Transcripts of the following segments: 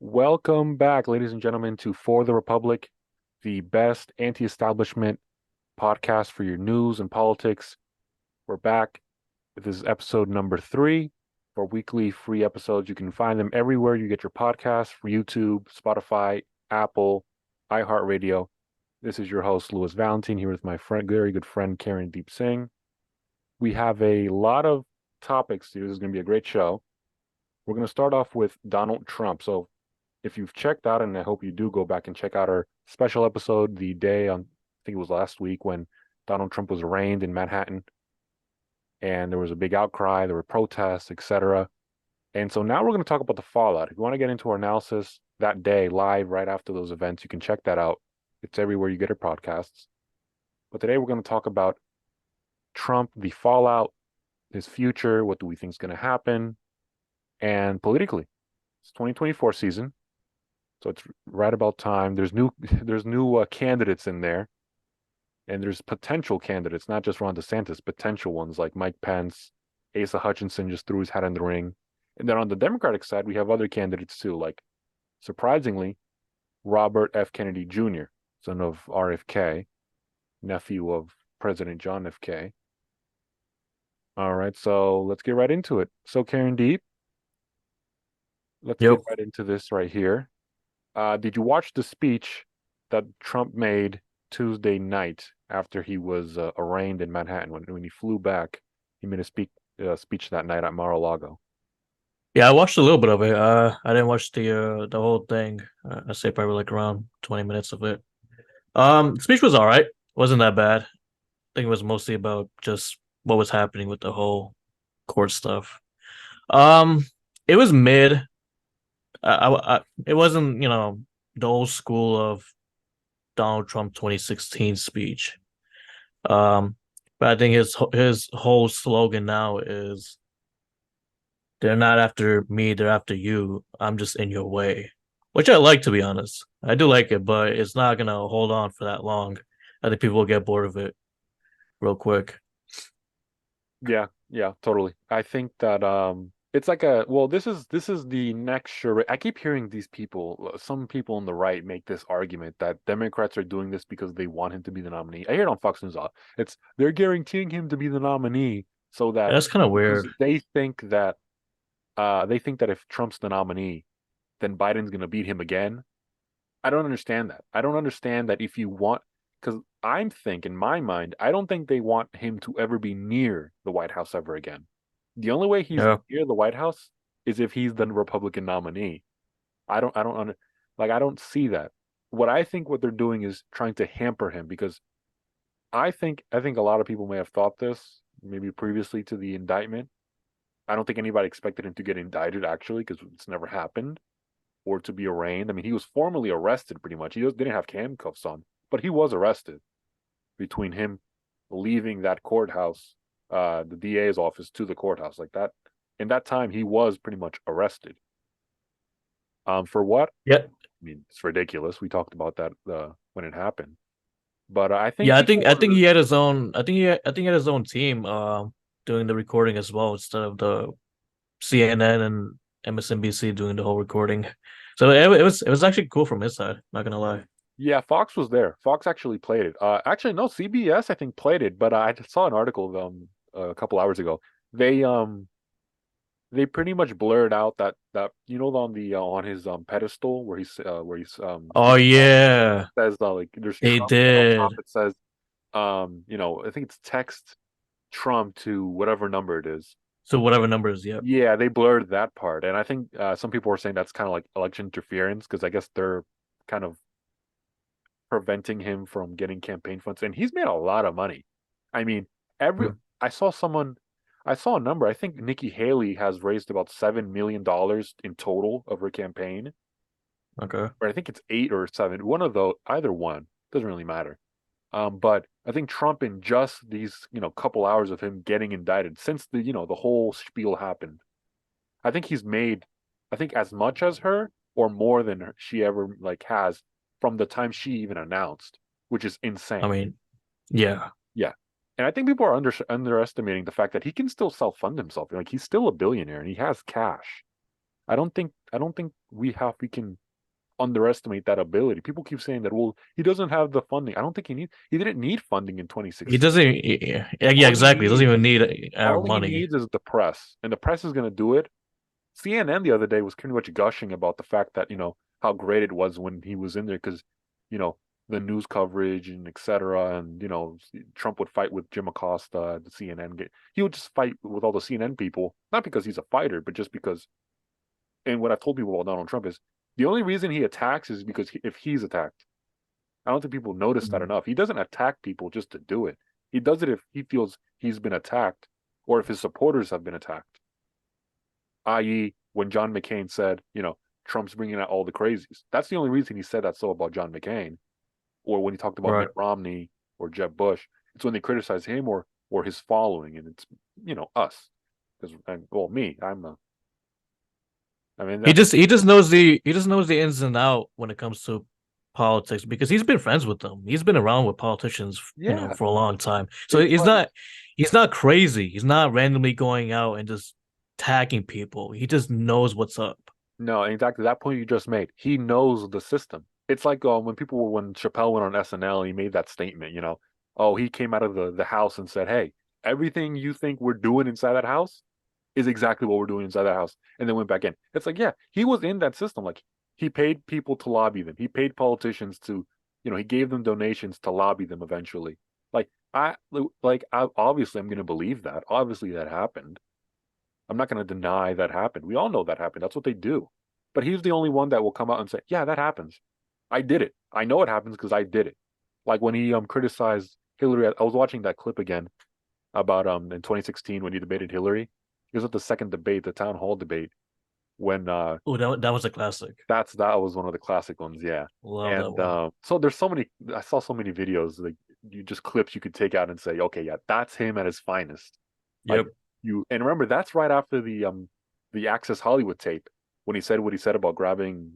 Welcome back, ladies and gentlemen, to For the Republic, the best anti-establishment podcast for your news and politics. We're back. This is episode number 3 for weekly free episodes. You can find them everywhere you get your podcasts, for YouTube, Spotify, Apple, iHeartRadio. This is your host, Louis Valentine, here with my very good friend, Karen Deep Singh. We have a lot of topics here. This is going to be a great show. We're going to start off with Donald Trump. So if you've checked out, and I hope you do go back and check out our special episode the day on, I think it was last week, when Donald Trump was arraigned in Manhattan, and there was a big outcry, there were protests, etc. And so now we're going to talk about the fallout. If you want to get into our analysis that day, live, right after those events, you can check that out. It's everywhere you get your podcasts. But today we're going to talk about Trump, the fallout, his future, what do we think is going to happen, and politically. It's 2024 season. So it's right about time. There's new candidates in there, and there's potential candidates, not just Ron DeSantis, potential ones like Mike Pence, Asa Hutchinson just threw his hat in the ring. And then on the Democratic side, we have other candidates too, like, surprisingly, Robert F. Kennedy Jr., son of RFK, nephew of President John F. K. All right, so let's get right into it. So Karen Deep, let's get Yep. right into this right here. Did you watch the speech that Trump made Tuesday night after he was arraigned in Manhattan? When he flew back, he made a speech that night at Mar-a-Lago. Yeah, I watched a little bit of it. I didn't watch the whole thing. I say probably like around 20 minutes of it. The speech was all right. Wasn't that bad. I think it was mostly about just what was happening with the whole court stuff. Um, it was mid. It wasn't, the old school of Donald Trump 2016 speech. Um, but I think his whole slogan now is they're not after me, they're after you. I'm just in your way. Which I like, to be honest. I do like it, but it's not gonna hold on for that long. I think people will get bored of it real quick. Yeah, yeah, totally. I think that it's like this is the next charade. I keep hearing these people, some people on the right make this argument that Democrats are doing this because they want him to be the nominee. I hear it on Fox News a lot. It's they're guaranteeing him to be the nominee so Yeah, that that's kind of because weird. they think that if Trump's the nominee, then Biden's going to beat him again. I don't understand that. I don't understand that if you want, because I'm thinking in my mind, I don't think they want him to ever be near the White House ever again. The only way he's Yeah. near the White House is if he's the Republican nominee. I don't see that. What they're doing is trying to hamper him because I think a lot of people may have thought this maybe previously to the indictment. I don't think anybody expected him to get indicted actually because it's never happened or to be arraigned. I mean, he was formally arrested pretty much. He didn't have handcuffs on, but he was arrested between him leaving that courthouse, the DA's office to the courthouse like that. In that time, he was pretty much arrested. For what? Yeah. I mean, it's ridiculous. We talked about that when it happened. But I think Yeah, I think people he had his own I think he had his own team doing the recording as well instead of the CNN and MSNBC doing the whole recording. So it was actually cool from his side, not gonna lie. yeah, Fox was there. Fox actually played it. Actually, no, CBS I think played it, but I saw an article of a couple hours ago. They they pretty much blurred out that on the on his pedestal where he's Oh speaking at yeah, says like there's they Trump and on top did. it says I think it's text Trump to whatever number it is. So whatever numbers, yep. Yeah, they blurred that part, and I think some people were saying that's kind of like election interference because I guess they're kind of preventing him from getting campaign funds, and he's made a lot of money. I mean, every Hmm. I saw someone, I saw a number. I think Nikki Haley has raised about $7 million in total of her campaign, Okay. or I think it's 8 or 7. One of those, either one, doesn't really matter. But I think Trump in just these couple hours of him getting indicted since the whole spiel happened, I think he's made, I think as much as her or more than she ever like has from the time she even announced, which is I insane. mean, yeah. Yeah. And I think people are underestimating the fact that he can still self-fund himself. Like he's still a billionaire and he has cash. I don't think we can underestimate that ability. People keep saying that, well, he doesn't have the funding. I don't think he didn't need funding in He 2016. doesn't. Yeah, All he exactly. He doesn't needs even need our all he money. needs is the press, and the press is going to do it. CNN the other day was pretty much gushing about the fact that, how great it was when he was in there because, you know, the news coverage and et cetera. And, Trump would fight with Jim Acosta, the CNN. He would just fight with all the CNN people, not because he's a fighter, but just because. And what I've told people about Donald Trump is the only reason he attacks is because if he's attacked. I don't think people notice that Mhm. enough. He doesn't attack people just to do it. He does it if he feels he's been attacked or if his supporters have been attacked, i.e., when John McCain said, Trump's bringing out all the crazies. That's the only reason he said that so about John McCain, or when he talked about Right. Mitt Romney or Jeb Bush. It's when they criticize him or his following, and it's us, because well me, I mean that's He just knows the ins and out when it comes to politics because he's been friends with them. He's been around with politicians, yeah. for a long time. So It's like he's not crazy. He's not randomly going out and just tagging people. He just knows what's up. no, exactly that point you just made. He knows the system. It's like when Chappelle went on SNL, he made that statement. Oh, he came out of the house and said, "Hey, everything you think we're doing inside that house is exactly what we're doing inside that house," and then went back in. It's like, yeah, he was in that system. Like he paid people to lobby them. He paid politicians to, he gave them donations to lobby them eventually. Like obviously I'm going to believe that. Obviously that happened. I'm not going to deny that happened. We all know that happened. That's what they do. But he's the only one that will come out and say, "Yeah, that happens. I did it. I know it happens because I did it." Like when he criticized Hillary. I was watching that clip again about in 2016 when he debated Hillary. He was at the second debate, the town hall debate, when Oh, that was a classic. that was one of the classic ones, yeah. Love that And one. so there's so many. I saw so many videos like you just clips you could take out and say, okay, yeah, that's him at his finest. Like Yep. and remember that's right after the Access Hollywood tape when he said what he said about grabbing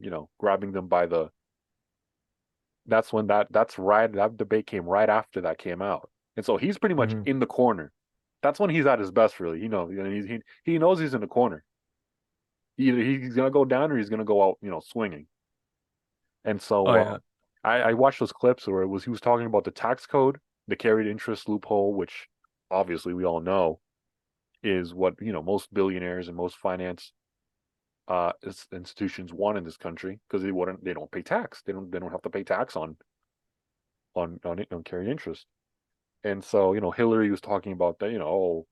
them by the. That's when that debate came right after that came out, and so he's pretty much Hmm. in the corner. That's when he's at his best, really. He knows he's in the corner. Either he's gonna go down or he's gonna go out, swinging. And Oh so yeah. I watched those clips where he was talking about the tax code, the carried interest loophole, which obviously we all know is what most billionaires and most finance institutions want in this country because they don't pay tax. They don't have to pay tax on carried interest. And so Hillary was talking about that. Oh,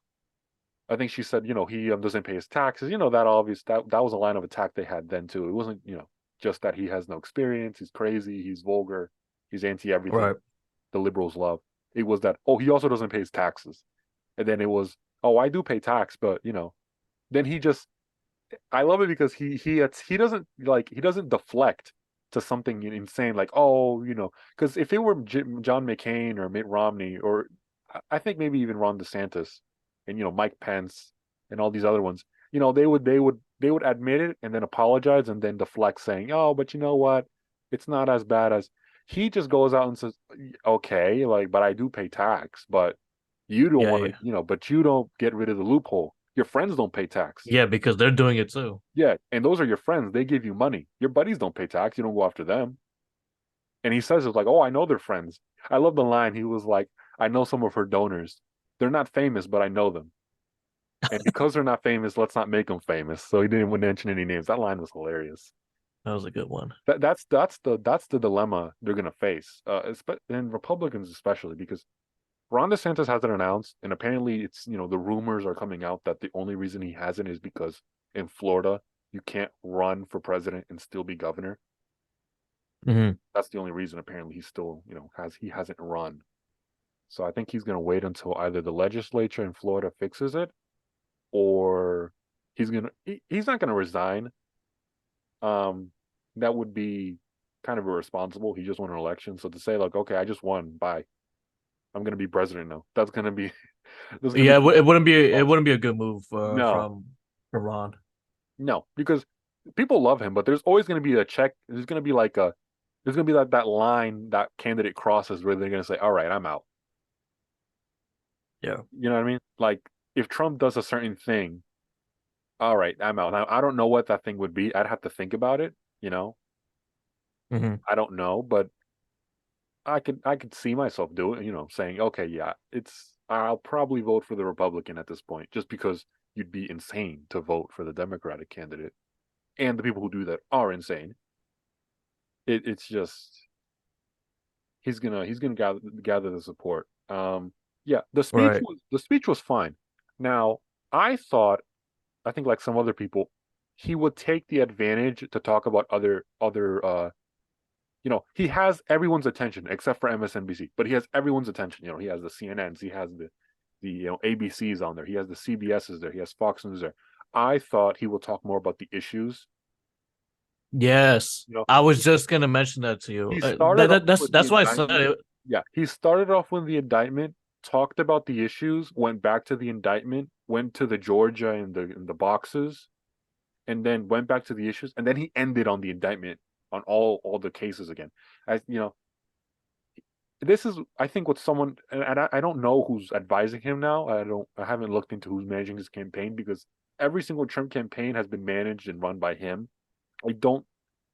I think she said he doesn't pay his taxes. That obvious that was a line of attack they had then too. It wasn't just that he has no experience, he's crazy, he's vulgar, he's anti everything Right. the liberals love. It was that, oh, he also doesn't pay his taxes. And then it was, oh, I do pay tax, but then he just I love it because he doesn't deflect to something insane like, oh, because if it were John McCain or Mitt Romney or I think maybe even Ron DeSantis and Mike Pence and all these other ones, they would admit it and then apologize and then deflect saying, oh, but you know what, it's not as bad as. He just goes out and says, okay, like, but I do pay tax, but you don't Yeah, want to, yeah. but you don't get rid of the loophole. Your friends don't pay tax. Yeah, because they're doing it too. Yeah, and those are your friends. They give you money. Your buddies don't pay tax. You don't go after them. And he says it's like, oh, I know they're friends. I love the line. He was like, I know some of her donors. They're not famous, but I know them. And because they're not famous, let's not make them famous. So he didn't mention any names. That line was hilarious. That was a good one. That's the dilemma they're gonna face, and Republicans especially because Ron DeSantis hasn't announced, and apparently it's the rumors are coming out that the only reason he hasn't is because in Florida you can't run for president and still be governor. Hmm. That's the only reason apparently he's still he hasn't run. So I think he's gonna wait until either the legislature in Florida fixes it or he's not gonna resign. Um, that would be kind of irresponsible. He just won an election, so to say like, okay, I just won, bye. I'm gonna be president now. That's gonna be there's gonna be Yeah, too it wouldn't be it much. wouldn't be a good move No, from Ron. no, because people love him, but there's always going to be a check. There's going to be that line that candidate crosses where they're going to say, "All right, I'm out." Yeah. You know what I mean? Like if Trump does a certain thing, All right, I'm out. Now I don't know what that thing would be. I'd have to think about it, you know. Hmm. I don't know, but I could see myself doing, saying, okay, yeah, I'll probably vote for the Republican at this point, just because you'd be insane to vote for the Democratic candidate, and the people who do that are insane. It's just he's gonna gather the support. Yeah, Right. the speech was fine. Now, I thought, I think like some other people, he would take the advantage to talk about other he has everyone's attention except for MSNBC, but he has everyone's attention. He has the CNNs, he has the ABCs on there, he has the CBSs there, he has Fox News there. I thought he will talk more about the issues. Yes, You know, I was he, just gonna mention that to you. he That, started off that that's with the that's why I said indictment. it. Yeah, he started off with the indictment, talked about the issues, went back to the indictment, went to the Georgia and the boxes, and then went back to the issues, and then he ended on the indictment on all the cases again. As this is, I think, what someone, and I don't know who's advising him now. I haven't looked into who's managing his campaign, because every single Trump campaign has been managed and run by him. I don't,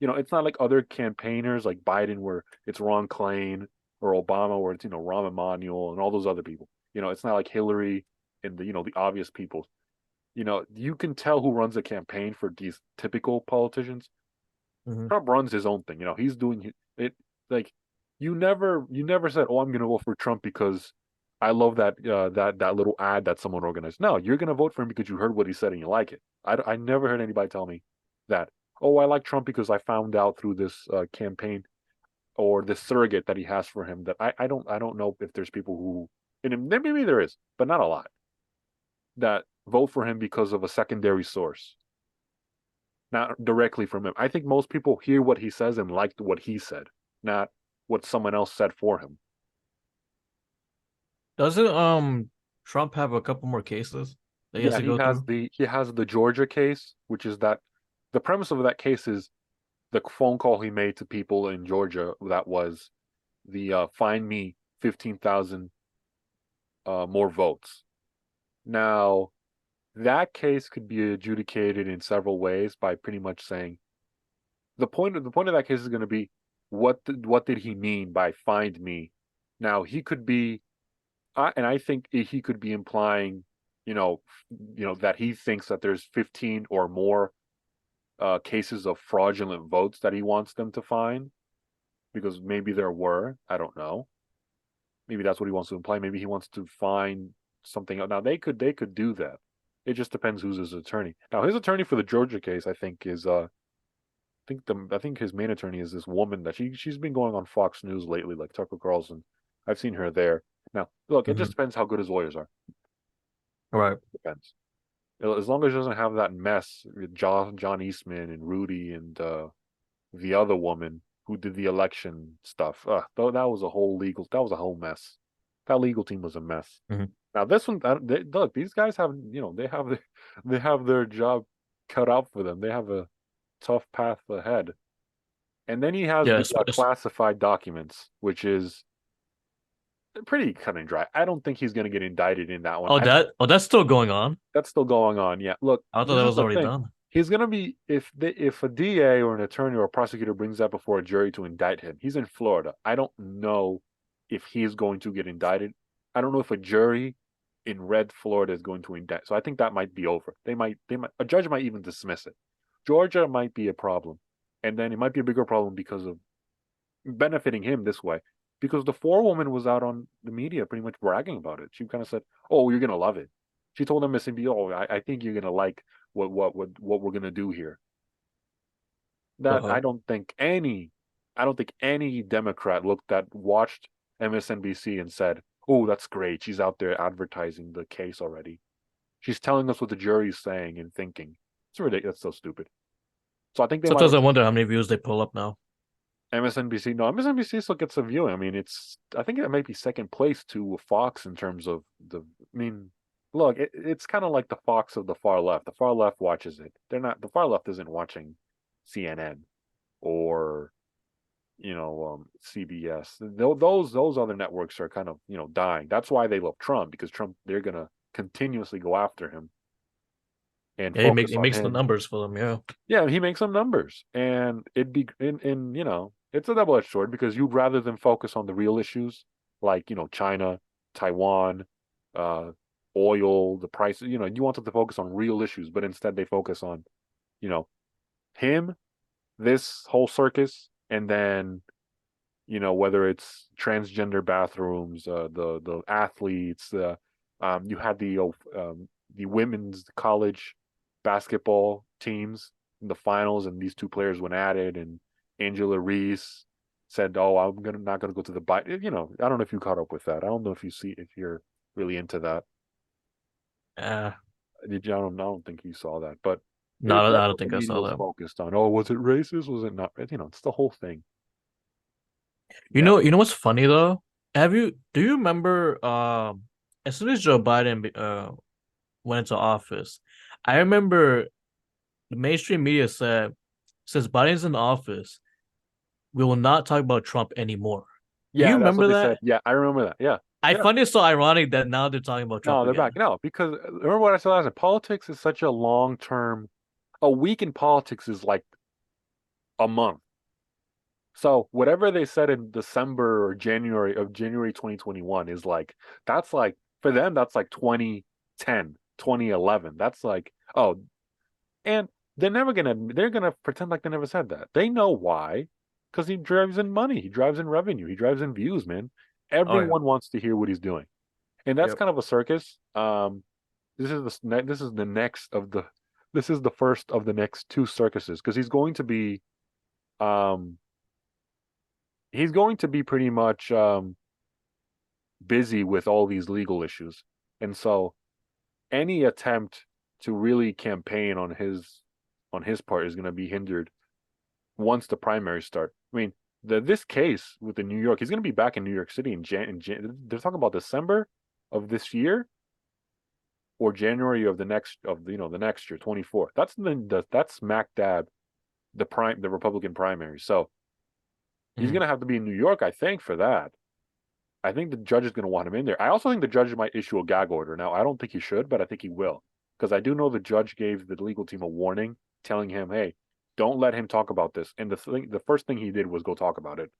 it's not like other campaigners like Biden, where it's Ron Klain, or Obama, where it's Rahm Emanuel and all those other people. It's not like Hillary and the obvious people. You can tell who runs a campaign for these typical politicians. Mhm. Trump runs his own thing. He's doing it. Like, you never said, "Oh, I'm going to vote for Trump because I love that little ad that someone organized." No, you're going to vote for him because you heard what he said and you like it. I never heard anybody tell me that. Oh, I like Trump because I found out through this campaign, or this surrogate that he has for him. That I don't know if there's people who, and maybe there is, but not a lot, that vote for him because of a secondary source, not directly from him. I think most people hear what he says and liked what he said, not what someone else said for him. Doesn't Trump have a couple more cases that he has Yeah, to he go has through? the Georgia case, which is that the premise of that case is the phone call he made to people in Georgia, that was the find me 15,000 more votes. Now, that case could be adjudicated in several ways by pretty much saying the point of that case is going to be, what did he mean by find me? Now, he could be, and I think he could be implying, that he thinks that there's 15 or more cases of fraudulent votes that he wants them to find, because maybe there were. I don't know. Maybe that's what he wants to imply. Maybe he wants to find something out. Now, they could do that. It just depends who's his attorney. Now, his attorney for the Georgia case, I think, is I think his main attorney is this woman that she's been going on Fox News lately, like Tucker Carlson. I've seen her there. Now, look, it just Hmm. depends how good his lawyers are. Right. Depends. As long as he doesn't have that mess with John Eastman and Rudy and the other woman who did the election stuff. Though that was a whole mess. That legal team was a mess. Hmm. Now this one, look, these guys have, they have their job cut out for them. They have a tough path ahead. And then he has Yeah. the classified documents, which is pretty cut and dry. I don't think he's going to get indicted in that one. That's still going on. That's still going on. Yeah. Look, I thought this that is was the already thing. done. He's going to be, if a DA or an attorney or a prosecutor brings that before a jury to indict him, he's in Florida. I don't know if he's going to get indicted. I don't know if a jury in red Florida is going to indict. So I think that might be over. A judge might even dismiss it. Georgia might be a problem. And then it might be a bigger problem because of benefiting him this way, because the forewoman was out on the media pretty much bragging about it. She kind of said, "Oh, you're gonna love it." She told MSNBC, "Oh, I think you're gonna like what we're gonna do here." That Uh-huh. I don't think any Democrat watched MSNBC and said, "Oh, that's great. She's out there advertising the case already. She's telling us what the jury's saying and thinking." It's ridiculous. That's so stupid. So I think they might Sometimes have I wonder how many views they pull up now. MSNBC. No, MSNBC still gets a viewing. I mean, I think it might be second place to Fox in terms of the. I mean, look, it's kind of like the Fox of the far left. The far left watches it. They're not. The far left isn't watching CNN or CBS. Those other networks are kind of dying. That's why they love Trump, because Trump, they're gonna continuously go after him, and Yeah, focus he on makes the him. numbers for them. Yeah. Yeah, he makes some numbers, and it'd be in it's a double-edged sword because you'd rather them focus on the real issues like China, Taiwan, uh, oil, the prices. You want them to focus on real issues, but instead they focus on you know him, this whole circus, and then whether it's transgender bathrooms, the athletes, you had the women's college basketball teams in the finals, and these two players went at it, and Angela Reese said, "Oh, I'm gonna not gonna go to the bite." I don't know if you caught up with that. I don't know if you're really into that. Uh, Did you? I don't think you saw that, but no, that's I don't what the think I media saw was that. focused on. Oh, was it racist? Was it not? It's the whole thing. Yeah. You know what's funny though? Do you remember as soon as Joe Biden went into office, I remember the mainstream media said since Biden's in office, we will not talk about Trump anymore. Do you Yeah, that's what remember they said. that? Yeah, I remember that. Yeah. I Yeah. find it so ironic that now they're talking about Trump No, they're back. again. No, because remember what I said last time. Politics is such a long term. A week in politics is like a month. So whatever they said in December or January 2021 is like that's like for them that's like 2010, 2011. That's like and they're gonna pretend like they never said that. They know why, because he drives in money, he drives in revenue, he drives in views, man. Oh yeah. Everyone wants to hear what he's doing, and that's Yep. kind of a circus. This is the next of the this is the first of the next two circuses because um he's going to be pretty much busy with all these legal issues, and so any attempt to really campaign on his part is going to be hindered once the primaries start. I mean, this case with the New York, he's going to be back in New York City they're talking about December of this year or January of the next year, 24. That's smack dab the Republican primary. So he's Mhm. gonna have to be in New York, I think, for that. I think the judge is gonna want him in there. I also think the judge might issue a gag order. Now, I don't think he should, but I think he will. Because I do know the judge gave the legal team a warning, telling him, hey, don't let him talk about this. And the first thing he did was go talk about it,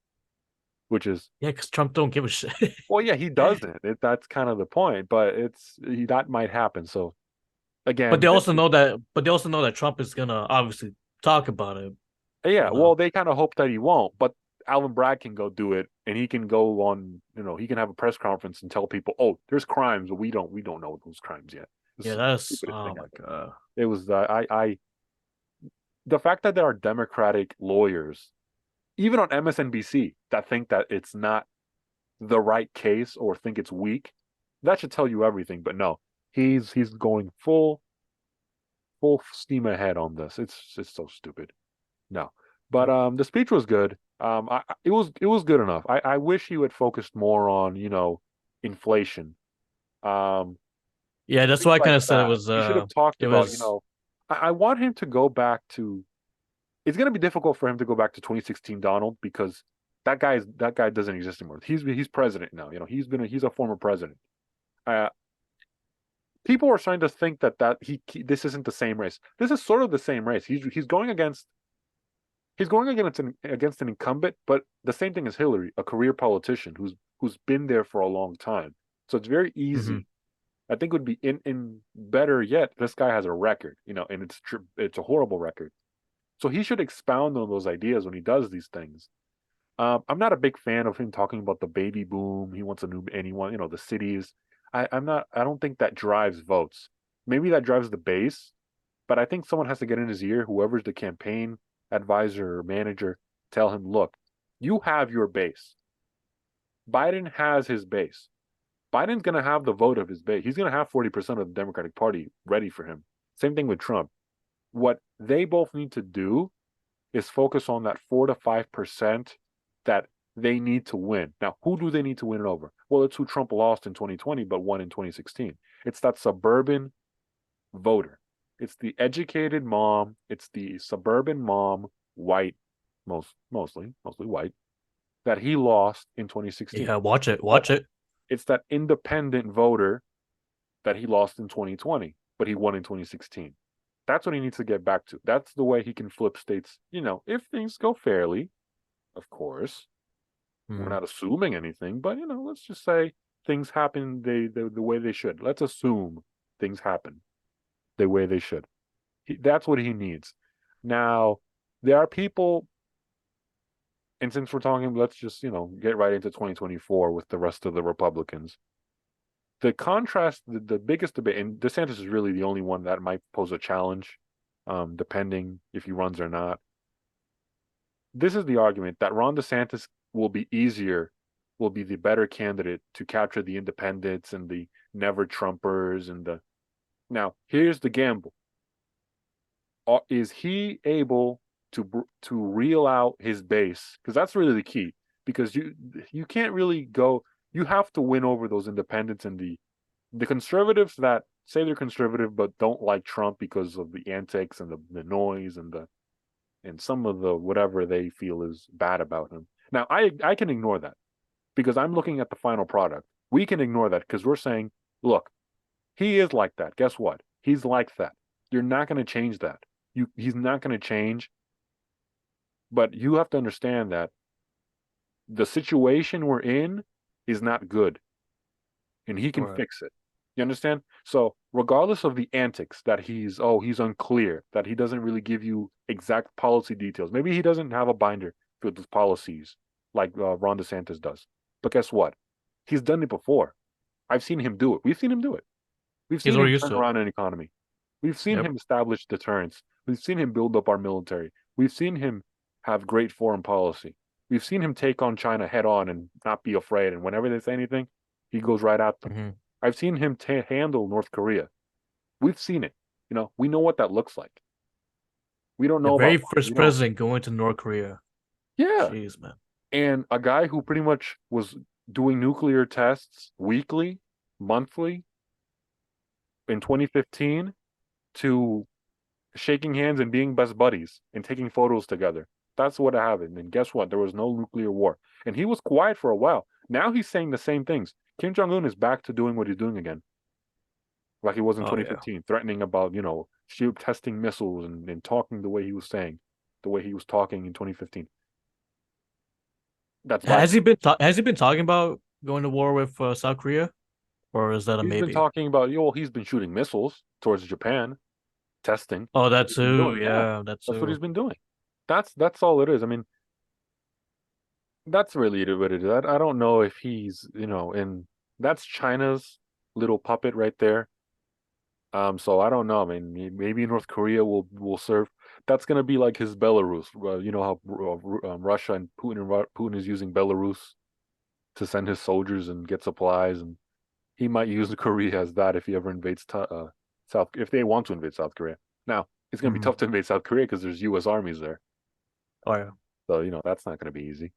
which is Yeah, because Trump don't give a shit. well, yeah, he doesn't. That's kind of the point, but that might happen. So But again, they also know that. But they also know that Trump is gonna obviously talk about it. yeah, You well, know. they kind of hope that he won't, but Alvin Bragg can go do it, and he can go on, he can have a press conference and tell people, "Oh, there's crimes, but we don't know those crimes yet." This Yeah, is the that's stupidest thing oh my ever. god. It was the fact that there are Democratic lawyers, even on MSNBC, that think that it's not the right case or think it's weak. That should tell you everything. But no, he's going full steam ahead on this. It's so stupid. No, but Yep. the speech was good. It was good enough. I wish he would focused more on inflation, um, Yeah, that's things why I like kind of said that. He should have talked it about was I want him to go back to. It's going to be difficult for him to go back to 2016 Donald because that guy doesn't exist anymore. He's president now. He's a former president. Uh, People are starting to think that this isn't the same race. This is sort of the same race. He's going against an incumbent, but the same thing as Hillary, a career politician who's been there for a long time. So it's very mhm. easy. I think it would be in better yet. This guy has a record, and it's a horrible record. So he should expound on those ideas when he does these things. I'm not a big fan of him talking about the baby boom. He wants a new anyone, the cities. I'm not. I don't think that drives votes. Maybe that drives the base, but I think someone has to get in his ear, whoever's the campaign advisor or manager, tell him, look, you have your base. Biden has his base. Biden's going to have the vote of his base. He's going to have 40% of the Democratic Party ready for him. Same thing with Trump. What they both need to do is focus on that 4 to 5% that they need to win. Now, who do they need to win it over? Well, it's who Trump lost in 2020 but won in 2016. It's that suburban voter. It's the educated mom. It's the suburban mom, white, mostly white, that he lost in 2016. Yeah, watch it, But watch it. it's that independent voter that he lost in 2020, but he won in 2016. That's what he needs to get back to. That's the way he can flip states. If things go fairly, of course. We're Mm. not assuming anything, but let's just say things happen the way they should. Let's assume things happen the way they should. That's what he needs. Now, there are people, and since we're talking, let's just get right into 2024 with the rest of the Republicans. The contrast, the biggest debate, and DeSantis is really the only one that might pose a challenge, depending if he runs or not. This is the argument that Ron DeSantis will be the better candidate to capture the independents and the never Trumpers and the. Now, here's the gamble. Is he able to reel out his base? Because that's really the key. Because you can't really go. You have to win over those independents and the conservatives that say they're conservative but don't like Trump because of the antics and the noise and some of the whatever they feel is bad about him. Now, I can ignore that because I'm looking at the final product. We can ignore that because we're saying, look, he is like that. Guess what? He's like that. You're not going to change that. He's not going to change. But you have to understand that the situation we're in is not good, and he can Right. fix it. You understand? So regardless of the antics that he's unclear, that he doesn't really give you exact policy details. Maybe he doesn't have a binder filled with policies like Ron DeSantis does. But guess what? He's done it before. I've seen him do it. We've seen him do it. We've He's seen him already used turn to it. around an economy. We've seen Yep. him establish deterrence. We've seen him build up our military. We've seen him have great foreign policy. We've seen him take on China head on and not be afraid. And whenever they say anything, he goes right at them. Mm-hmm. I've seen him handle North Korea. We've seen it. We know what that looks like. We don't The know very about, first president going to North Korea. yeah. Jeez, man. And a guy who pretty much was doing nuclear tests weekly, monthly in 2015 to shaking hands and being best buddies and taking photos together. That's what happened. And guess what? There was no nuclear war. And he was quiet for a while. Now he's saying the same things. Kim Jong-un is back to doing what he's doing again. Like he was in Oh yeah. 2015, threatening about, shield testing missiles and talking the way he was saying, the way he was talking in 2015. That's Has violent. he been has he been talking about going to war with South Korea, or is that a He's been maybe? talking about, he's been shooting missiles towards Japan, testing. Oh, That's that what he's been too. doing. Yeah, Yeah, that that's what he's too. been doing. That's all it is. I mean, that's really what it is. I don't know if he's, and that's China's little puppet right there. So I don't know. I mean, maybe North Korea will serve. That's gonna be like his Belarus. You know how Russia and Putin is using Belarus to send his soldiers and get supplies, and he might use Korea as that if he ever invades South. If they want to invade South Korea. Now it's gonna be Mm-hmm. tough to invade South Korea because there's U.S. armies there. Oh yeah. So that's not gonna be easy.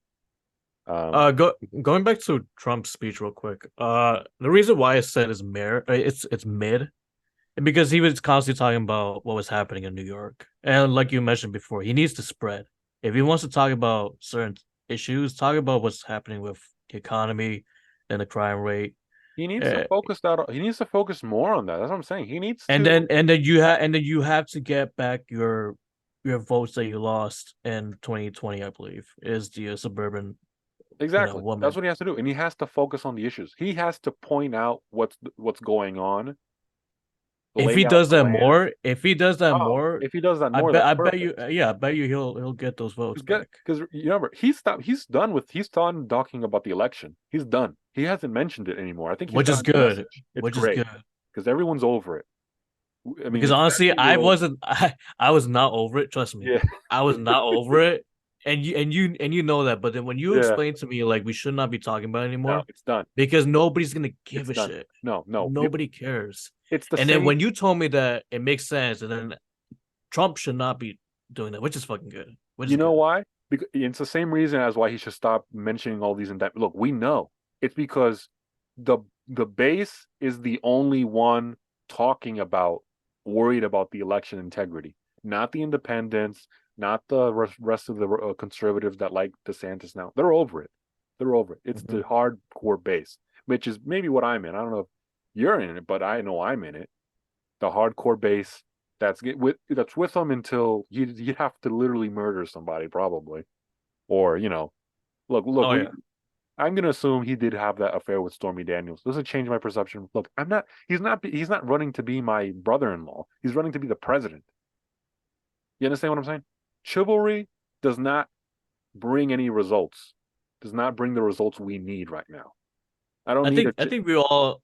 Um, Going back to Trump's speech real quick. The reason why I said it's mid, because he was constantly talking about what was happening in New York, and like you mentioned before, he needs to spread. If he wants to talk about certain issues, talk about what's happening with the economy and the crime rate. he needs to Uh, focus that. He needs to focus more on that. That's what I'm saying. He needs and to. then you have to get back your votes that you lost in 2020, I believe, is the suburban Exactly. That's woman. what he has to do, and he has to focus on the issues. He has to point out what's going on, lay out plans. If he does that Oh, more, if he does that more, that's I bet you, perfect. yeah, I bet you he'll get those votes back. Because you remember, he's done talking about the election. He's done. He hasn't mentioned it anymore. I think he's Which is gotten the good. message. It's Which is great good. because everyone's over it. I mean, Because honestly, especially little. I was not over it. Trust me, Yeah, I was not over it. And you know that. But then when you yeah. explain to me like we should not be talking about it No, anymore it's done. because nobody's gonna give It's a done. shit. No, no. Nobody cares. It's the And then same. when you told me that it makes sense, and then Trump should not be doing that, which is fucking good. Which You is know good. why? Because it's the same reason as why he should stop mentioning all these indictments. Look, we know it's because the the base is the only one talking about worried about the election integrity, not the independents, not the rest of the conservatives that like DeSantis now. They're over it. They're over it. It's the Mhm. hardcore base, which is maybe what I'm in. I don't know if you're in it, but I know I'm in it. The hardcore base that's with him until you'd have to literally murder somebody probably, or look, Oh yeah. I'm gonna assume he did have that affair with Stormy Daniels. Doesn't change my perception. Look, I'm not. He's not running to be my brother-in-law. He's running to be the president. You understand what I'm saying? Chivalry does not bring any results. Does not bring the results we need right now. I don't need a. I think we all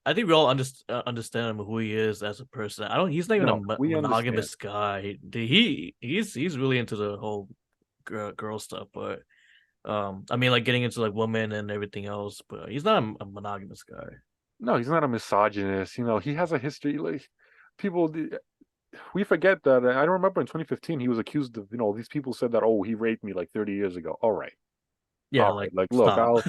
understand him, who he is as a person. I don't. He's not even a No, we understand. monogamous guy. He's really into the whole girl stuff, but I mean, like getting into like women and everything else. But he's not a monogamous guy. No, he's not a misogynist. He has a history. Like people, we forget that. I don't remember in 2015 he was accused of. These people said that. Oh, he raped me like 30 years ago. Yeah, All right. like Like, look,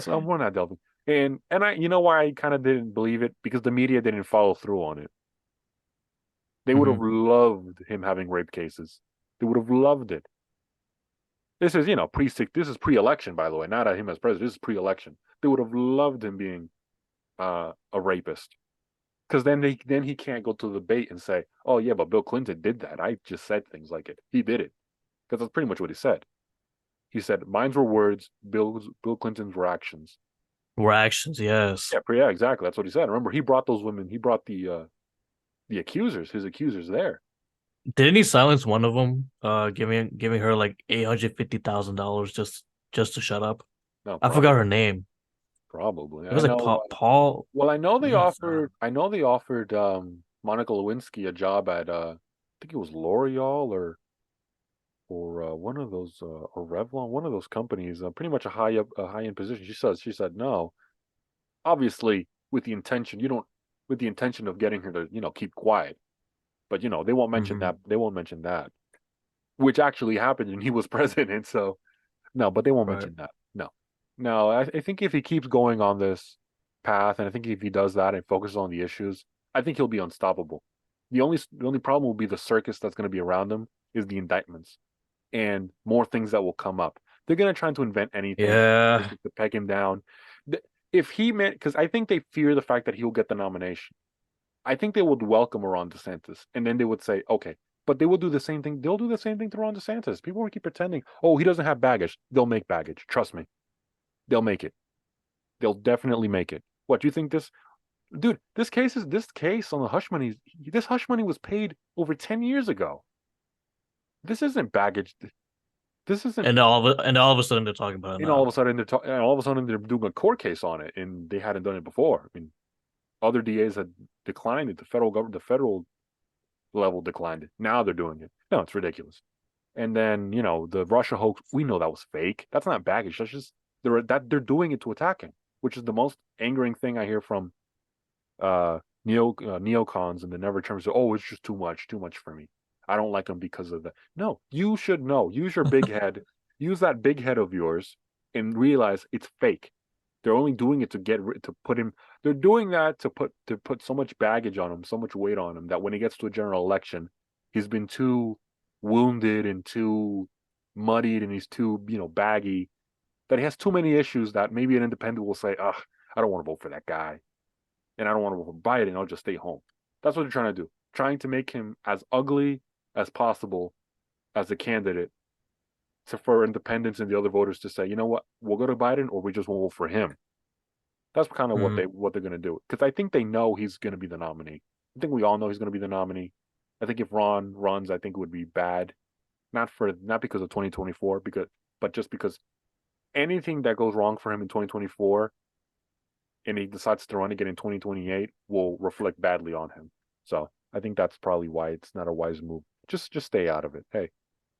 stop. we're not delving. And I, why I kind of didn't believe it because the media didn't follow through on it. They would have Hmm. loved him having rape cases. They would have loved it. This is, this is pre-election, by the way, not at him as president. This is pre-election. They would have loved him being a rapist. Because then he can't go to the debate and say, "Oh yeah, but Bill Clinton did that. I just said things like it. He did it." Because that's pretty much what he said. He said, "Mine's were words. Bill Clinton's were actions." Reactions, yes. Yeah, exactly. That's what he said. Remember, he brought those women. He brought the accusers, his accusers there. Didn't he silence one of them? Giving her like $850,000 just to shut up. No, I forgot her name. probably. It I was like know. Paul. Well, I know they Yeah, offered. I know they offered Monica Lewinsky a job at I think it was L'Oreal or one of those or Revlon, one of those companies. Pretty much a high end position. She said no. Obviously, with the intention with the intention of getting her to keep quiet. But they won't mention hmm that. They won't mention that, which actually happened and he was president. So no, but they won't Right. mention that. No, no. I think if he keeps going on this path, and I think if he does that and focuses on the issues, I think he'll be unstoppable. The only problem will be the circus that's going to be around him is the indictments and more things that will come up. They're going to try to invent anything Yeah. to peg him down. If he meant, because I think they fear the fact that he'll get the nomination. I think they would welcome Ron DeSantis, and then they would say, okay, but they will do the same thing. They'll do the same thing to Ron DeSantis. People will keep pretending, oh, he doesn't have baggage. They'll make baggage. Trust me, they'll make it. They'll definitely make it. What do you think this, dude? This case on the hush money. This hush money was paid over 10 years ago. This isn't baggage. This isn't. And all of a sudden they're talking about it And all of now. a sudden they're doing a court case on it, and they hadn't done it before. I mean, other DAs had declined it. The federal government, the federal level declined it. Now they're doing it. No, it's ridiculous. And then the Russia hoax. We know that was fake. That's not baggage. That's just they're doing it to attack him, which is the most angering thing I hear from neocons and the never terms. Oh, it's just too much for me. I don't like him because of that. No, you should know. Use your big head. Use that big head of yours and realize it's fake. They're only doing it to put him. They're doing that to put so much baggage on him, so much weight on him that when he gets to a general election, he's been too wounded and too muddied and he's too baggy that he has too many issues that maybe an independent will say, ugh, I don't want to vote for that guy and I don't want to vote for Biden. I'll just stay home. That's what they're trying to do, trying to make him as ugly as possible as a candidate for independents and the other voters to say, you know what, we'll go to Biden or we just won't vote for him. That's kind of what Mm. they're going to do because I think they know he's going to be the nominee. I think we all know he's going to be the nominee. I think if Ron runs, I think it would be bad, not because of 2024, but just because anything that goes wrong for him in 2024 and he decides to run again in 2028 will reflect badly on him. So I think that's probably why it's not a wise move. Just stay out of it. Hey,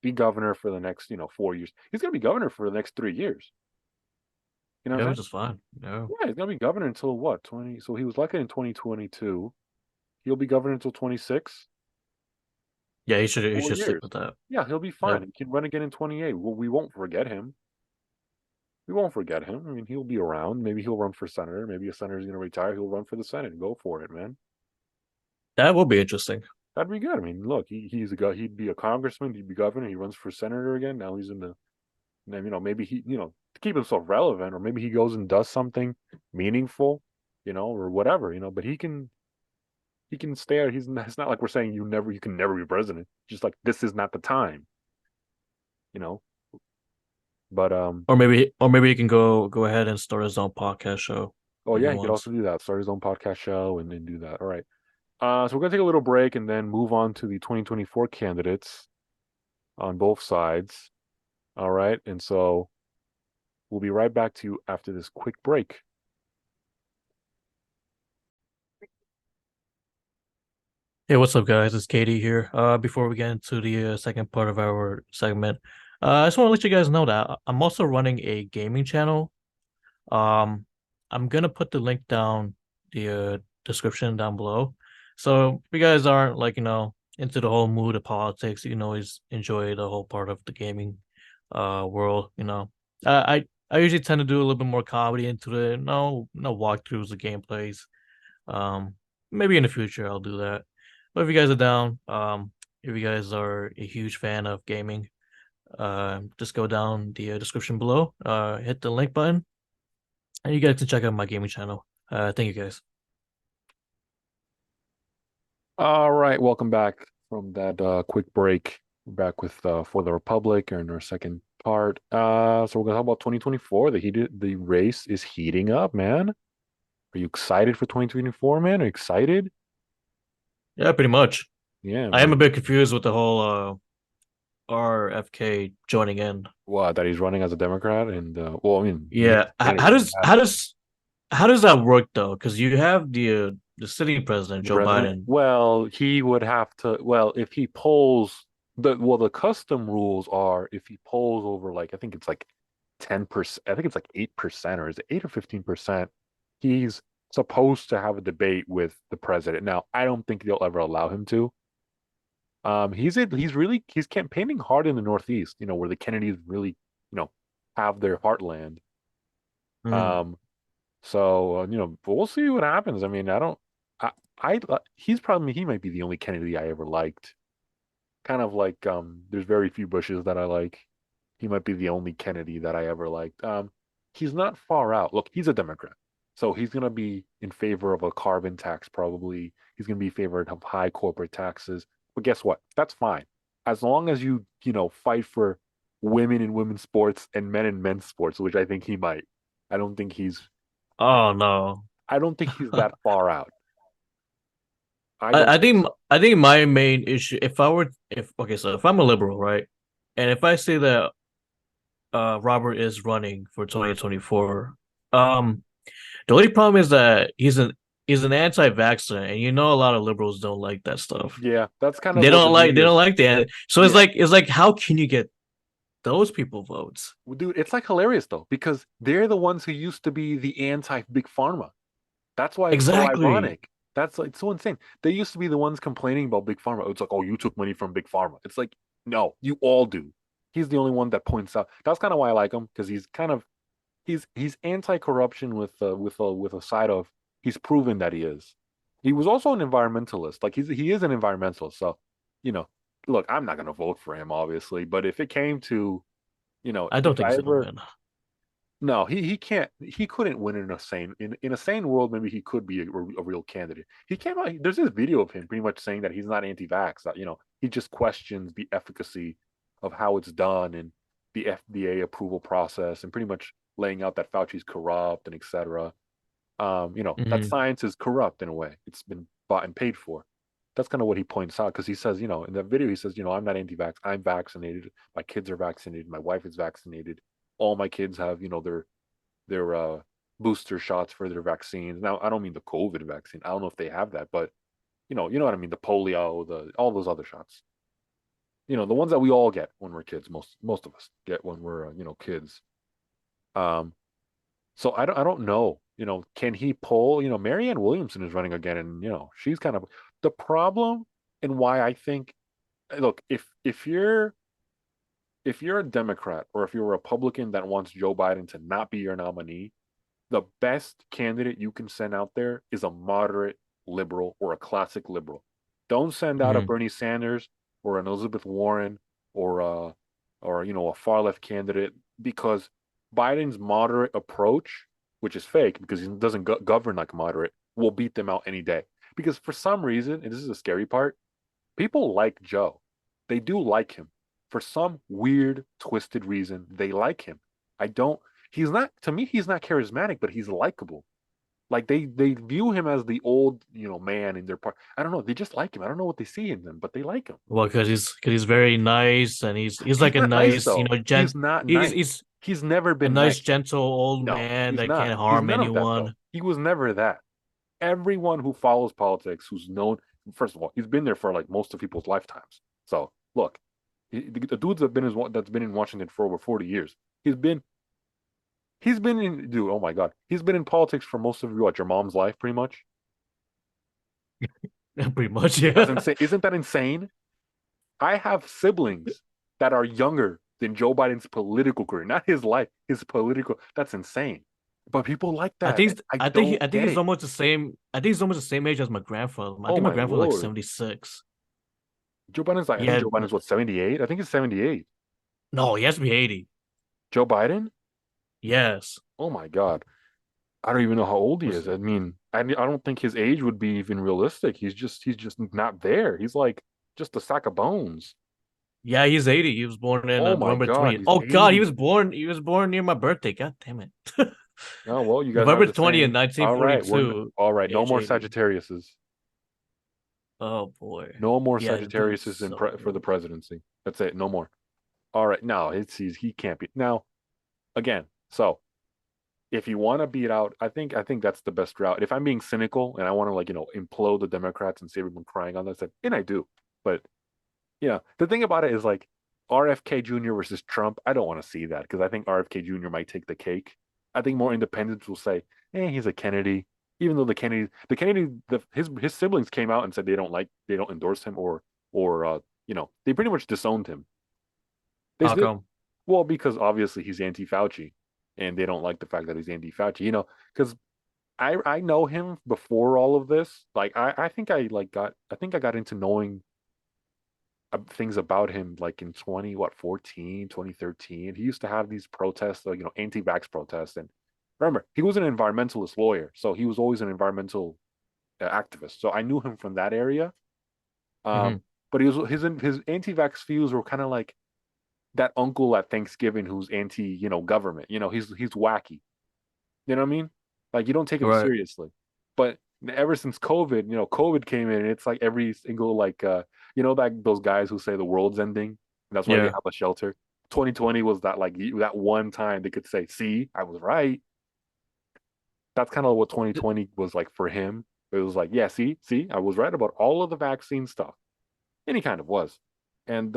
be governor for the next 4 years. He's going to be governor for the next 3 years. You know what Yeah, I'm which saying? is fine. Yeah. Yeah, he's gonna be governor until what, 20? So he was elected in 2022. He'll be governor until 26. Yeah, he Four should stick years. with that. Yeah, he'll be Yep. fine. He can run again in 28. Well, we won't forget him. We won't forget him. I mean, he'll be around. Maybe he'll run for senator. Maybe a senator's gonna retire. He'll run for the Senate. Go for it, man. That will be interesting. That'd be good. I mean, look, he's a guy. He'd be a congressman. He'd be governor. He runs for senator again. Now he's in the. Then maybe he to keep himself relevant, or maybe he goes and does something meaningful, or whatever. But he can He can stay out. It's not like we're saying you can never be president. Just like this is not the time, you know. But Or maybe he can go ahead and start his own podcast show oh if he yeah, he could wants. also do that. Start his own podcast show and then do that. All right. So we're gonna take a little break and then move on to the 2024 candidates on both sides. All right. And so we'll be right back to you after this quick break. Hey, what's up, guys? It's Katie here. Before we get into the second part of our segment, I just want to let you guys know that I'm also running a gaming channel. Um, I'm gonna put the link down the description down below. So if you guys aren't like, into the whole mood of politics, you can always enjoy the whole part of the gaming world, I usually tend to do a little bit more comedy into the no walkthroughs of gameplays. Um, Maybe in the future I'll do that. But if you guys are down, if you guys are a huge fan of gaming, just go down the description below, hit the link button, and you guys can check out my gaming channel. Thank you guys. All right, welcome back from that quick break. We're back with For the Republic in our second part. So we're gonna talk about 2024. The race is heating up, man. Are you excited for 2024, man? Are you excited? Yeah, pretty much. Yeah, I am a man. bit confused with the whole RFK joining in. What, that he's running as a Democrat and well, I mean, he Yeah, has candidates. He has how does that work though? Because you have the sitting president the Joe president. Biden. Well, he would have to. Well, if he polls the custom rules are if he polls over like I think it's like 10%. I think it's like 8%, or is it 8 or 15%? He's supposed to have a debate with the president. Now, I don't think they'll ever allow him to. He's campaigning hard in the Northeast. Where the Kennedys really have their heartland. Mm. Um, but we'll see what happens. I mean, I don't. He might be the only Kennedy I ever liked. Kind of like there's very few Bushes that I like. He might be the only Kennedy that I ever liked. He's not far out. Look, he's a Democrat, so he's gonna be in favor of a carbon tax probably. He's gonna be in favor of high corporate taxes. But guess what? That's fine, as long as you fight for women in women's sports and men in men's sports, which I think he might. I don't think he's. Oh no. I don't think he's that far out. I don't I think think so. I think my main issue, if okay, so if I'm a liberal, right, and if I say that Robert is running for 2024, um, the only problem is that he's an anti-vaxxer, and a lot of liberals don't like that stuff. Yeah, that's kind of They what the don't like they media don't is. like that. So it's Yeah. like how can you get those people votes? Well, dude, it's like hilarious though, because they're the ones who used to be the anti-big pharma. That's why it's so Exactly. ironic. That's like so insane. They used to be the ones complaining about big pharma. It's like, oh, you took money from big pharma. It's like, no, you all do. He's the only one that points out. That's kind of why I like him, because he's anti-corruption with a side of he's proven that he is. He was also an environmentalist. Like he is an environmentalist. So, you know, look, I'm not gonna vote for him, obviously, but if it came to, I don't if think I he's gonna ever win. no, he can't. He couldn't win in a sane world. Maybe he could be a real candidate. He came out. There's this video of him pretty much saying that he's not anti-vax. That he just questions the efficacy of how it's done and the FDA approval process, and pretty much laying out that Fauci's corrupt and etc. That Hmm. science is corrupt in a way. It's been bought and paid for. That's kind of what he points out because he says, in that video, he says, I'm not anti-vax. I'm vaccinated. My kids are vaccinated. My wife is vaccinated. All my kids have, their booster shots for their vaccines. Now, I don't mean the COVID vaccine. I don't know if they have that, but you know what I mean. The polio, the all those other shots. The ones that we all get when we're kids. Most of us get when we're kids. Um, so I don't know. Can he pull? Marianne Williamson is running again, and she's kind of the problem, and why I think. Look, if you're a Democrat or if you're a Republican that wants Joe Biden to not be your nominee, the best candidate you can send out there is a moderate liberal or a classic liberal. Don't send out a Hmm. Bernie Sanders or an Elizabeth Warren or a far left candidate, because Biden's moderate approach, which is fake because he doesn't govern like moderate, will beat them out any day. because for some reason, and this is the scary part, people like Joe. They do like him. For some weird, twisted reason, they like him. I don't, he's not, to me, he's not charismatic, but he's likable. Like they view him as the old, man in their part. I don't know. They just like him. I don't know what they see in them, but they like him. Well, because he's very nice and he's He's like a not nice nice, though. He's not he's nice. he's He's never a been nice, nice. gentle old No, man he's that not. can't He's harm none of that though. anyone. He was never that. Everyone who follows politics, who's known, first of all, he's been there for like most of people's lifetimes. So look, the dudes that's been in Washington for over 40 years. He's been he's been in dude. Oh my God, he's been in politics for most of your mom's life, pretty much. Pretty much, That's yeah. insane. Isn't that insane? I have siblings that are younger than Joe Biden's political career, not his life, his political. That's insane. But people like I that. think I don't I think get he's it. almost the same. I think he's almost the same age as my grandfather. I Oh think my my grandfather's like Lord. 76. Joe Biden's like, I think Yeah, Joe Biden's what, 78? I think it's 78. no, he has to be 80. Joe Biden? Yes. Oh my God. I don't even know how old he Was is. I mean, I don't think his age would be even realistic. He's just not there. He's like just a sack of bones. Yeah, he's 80. He was born in Oh my November God, 20th. he's Oh God, 80. he was born near my birthday. God damn it. Oh well, you guys have November the 20th, same. All right, '42, all right. No age more 80. Sagittariuses. Oh boy. No more Yeah, the dude's Sagittariuses so for the old. presidency. That's it. No more. All right. No, he can't be. Now, again, so if you want to beat out, I think that's the best route. If I'm being cynical and I want to like, implode the Democrats and see everyone crying on this, and I do. But the thing about it is like RFK Jr. versus Trump, I don't want to see that because I think RFK Jr. might take the cake. I think more independents will say, he's a Kennedy. Even though his siblings came out and said they don't endorse him or they pretty much disowned him. They How said, come? well, because obviously he's anti-Fauci, and they don't like the fact that he's anti-Fauci. Because I know him before all of this. Like I think I got into knowing things about him like in 2013. He used to have these protests, like, anti-vax protests. And remember, he was an environmentalist lawyer, so he was always an environmental activist. So I knew him from that area. Hmm. But his anti-vax views were kind of like that uncle at Thanksgiving who's anti, government. He's wacky. You know what I mean? Like you don't take him Right. seriously. But ever since COVID, COVID came in, and it's like every single like like those guys who say the world's ending, and that's why they Yeah. have a shelter. 2020 was that like that one time they could say, "See, I was right." That's kind of what 2020 was like for him. It was like, "Yeah, see, I was right about all of the vaccine stuff," and he kind of was. And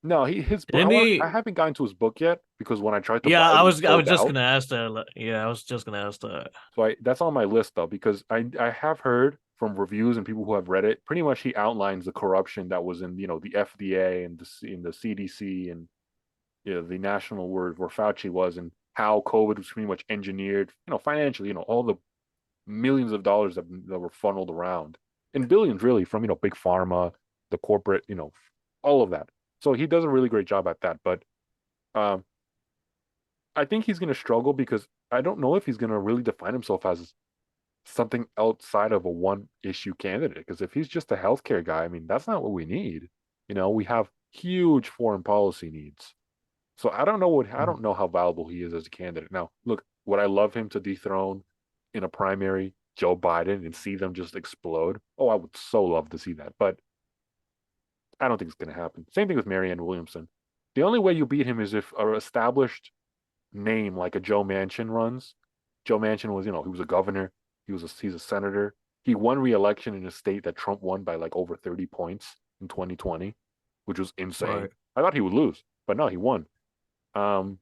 no, his book. Didn't I he? haven't gotten to his book yet because when I tried to Yeah, buy it, it was I was sold just out. gonna ask that. Yeah, I was just gonna ask that. So that's on my list though, because I have heard from reviews and people who have read it. Pretty much, he outlines the corruption that was in the FDA and in the CDC and the national where Fauci was, and how COVID was pretty much engineered, financially, all the millions of dollars that were funneled around, and billions really from big pharma, the corporate, all of that. So he does a really great job at that, but um, I think he's going to struggle because I don't know if he's going to really define himself as something outside of a one issue candidate. Because if he's just a healthcare guy, I mean, that's not what we need. We have huge foreign policy needs. So I don't know how valuable he is as a candidate. Now, look, would I love him to dethrone in a primary Joe Biden and see them just explode? Oh, I would so love to see that. But I don't think it's going to happen. Same thing with Marianne Williamson. The only way you beat him is if an established name like a Joe Manchin runs. Joe Manchin was, he was a governor. He's a senator. He won re-election in a state that Trump won by like over 30 points in 2020, which was insane. Right. I thought he would lose, but no, he won. Um,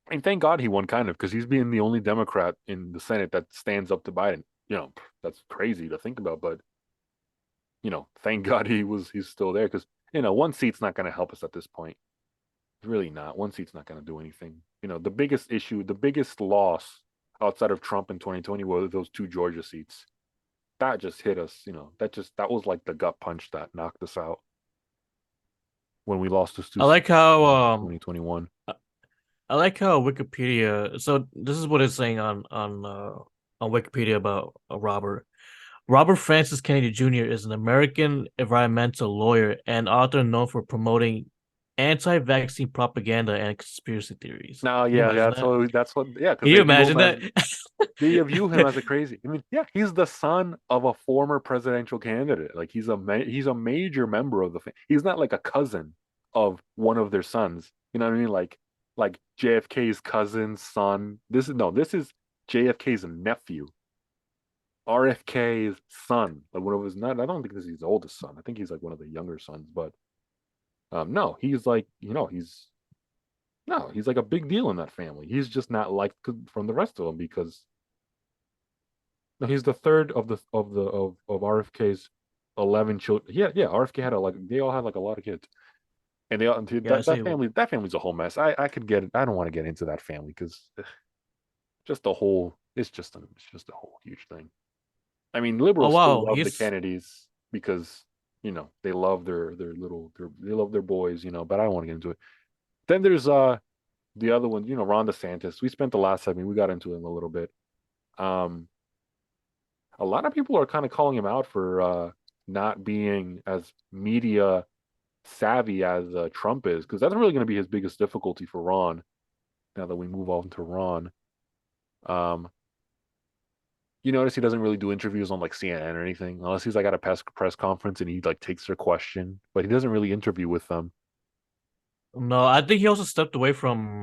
and thank God he won, kind of, because he's being the only Democrat in the Senate that stands up to Biden. That's crazy to think about, but thank God he's still there because one seat's not going to help us at this point. Really not. One seat's not going to do anything. The biggest issue, the biggest loss outside of Trump in 2020 were those two Georgia seats. That just hit us. That was like the gut punch that knocked us out when we lost those two I seats like how in 2021. I like how Wikipedia. So this is what it's saying on Wikipedia about Robert. Robert Francis Kennedy Jr. is an American environmental lawyer and author known for promoting anti-vaccine propaganda and conspiracy theories. No, Can you yeah, imagine that? yeah, because Can you they view imagine him that? as crazy. I mean, yeah, he's the son of a former presidential candidate. Like he's a major member of the he's not like a cousin of one of their sons. You know what I mean? Like JFK's cousin's son. This is JFK's nephew, RFK's son. Like one of his not I don't think this is his oldest son. I think he's like one of the younger sons, but no, he's like, he's no, he's like a big deal in that family. He's just not liked from the rest of them because no, he's the third of RFK's 11 children. Yeah, yeah. RFK had they all had like a lot of kids, and they all Yeah, I see. that family's a whole mess. I could get it. I don't want to get into that family because just the whole it's just a whole huge thing. I mean, Oh liberals still wow, love the he's Kennedys because they love they love their boys. But I don't want to get into it. Then there's the other one. Ron DeSantis. We spent the last segment. We got into him a little bit. Um, a lot of people are kind of calling him out for not being as media savvy as Trump is, because that's really going to be his biggest difficulty for Ron. Now that we move on to Ron, um, you notice he doesn't really do interviews on like CNN or anything, unless he's like at a press conference and he like takes their question, but he doesn't really interview with them. no. I think he also stepped away from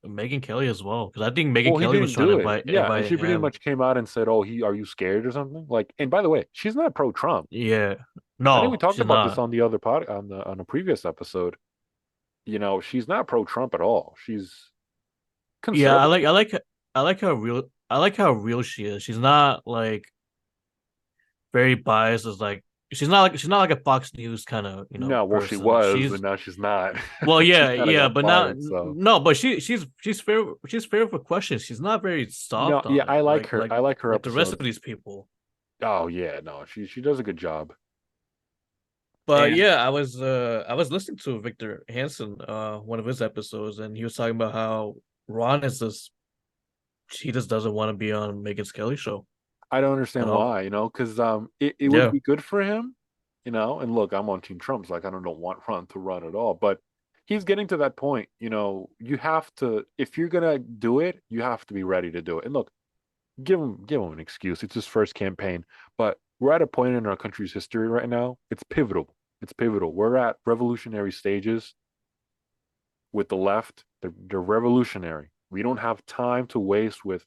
Megan Kelly as well because I think Megan Well, he Kelly was didn't trying to do it. invite Yeah, and invite she pretty him. much came out and said, "Oh, are you scared or something?" Like, and by the way, she's not pro-Trump. Yeah, I think we no, talked she's about this not. on the other on a previous episode. She's not pro-Trump at all. She's Yeah, conservative. I like how real she is. She's not like very biased as like she's not like a Fox News kind of, No, well, she person. was, but She's now she's not. well, She yeah, kind of yeah, got but now fired. So no, but she's fair for questions. She's not very no, soft yeah, on I it like her. I like her like the rest of episodes. these people. Oh yeah, no, she does a good job. But And yeah, I was listening to Victor Hansen one of his episodes and he was talking about how Ron is this he just doesn't want to be on Megan Kelly show I don't at understand all. why, because it would Yeah. be good for him, And look, I'm on Team Trump, so like I don't want Ron to run at all. But he's getting to that point, You have to, if you're gonna do it, you have to be ready to do it. And look, give him an excuse. It's his first campaign, but we're at a point in our country's history right now. It's pivotal. It's pivotal. We're at revolutionary stages with the left. They're revolutionary. We don't have time to waste with,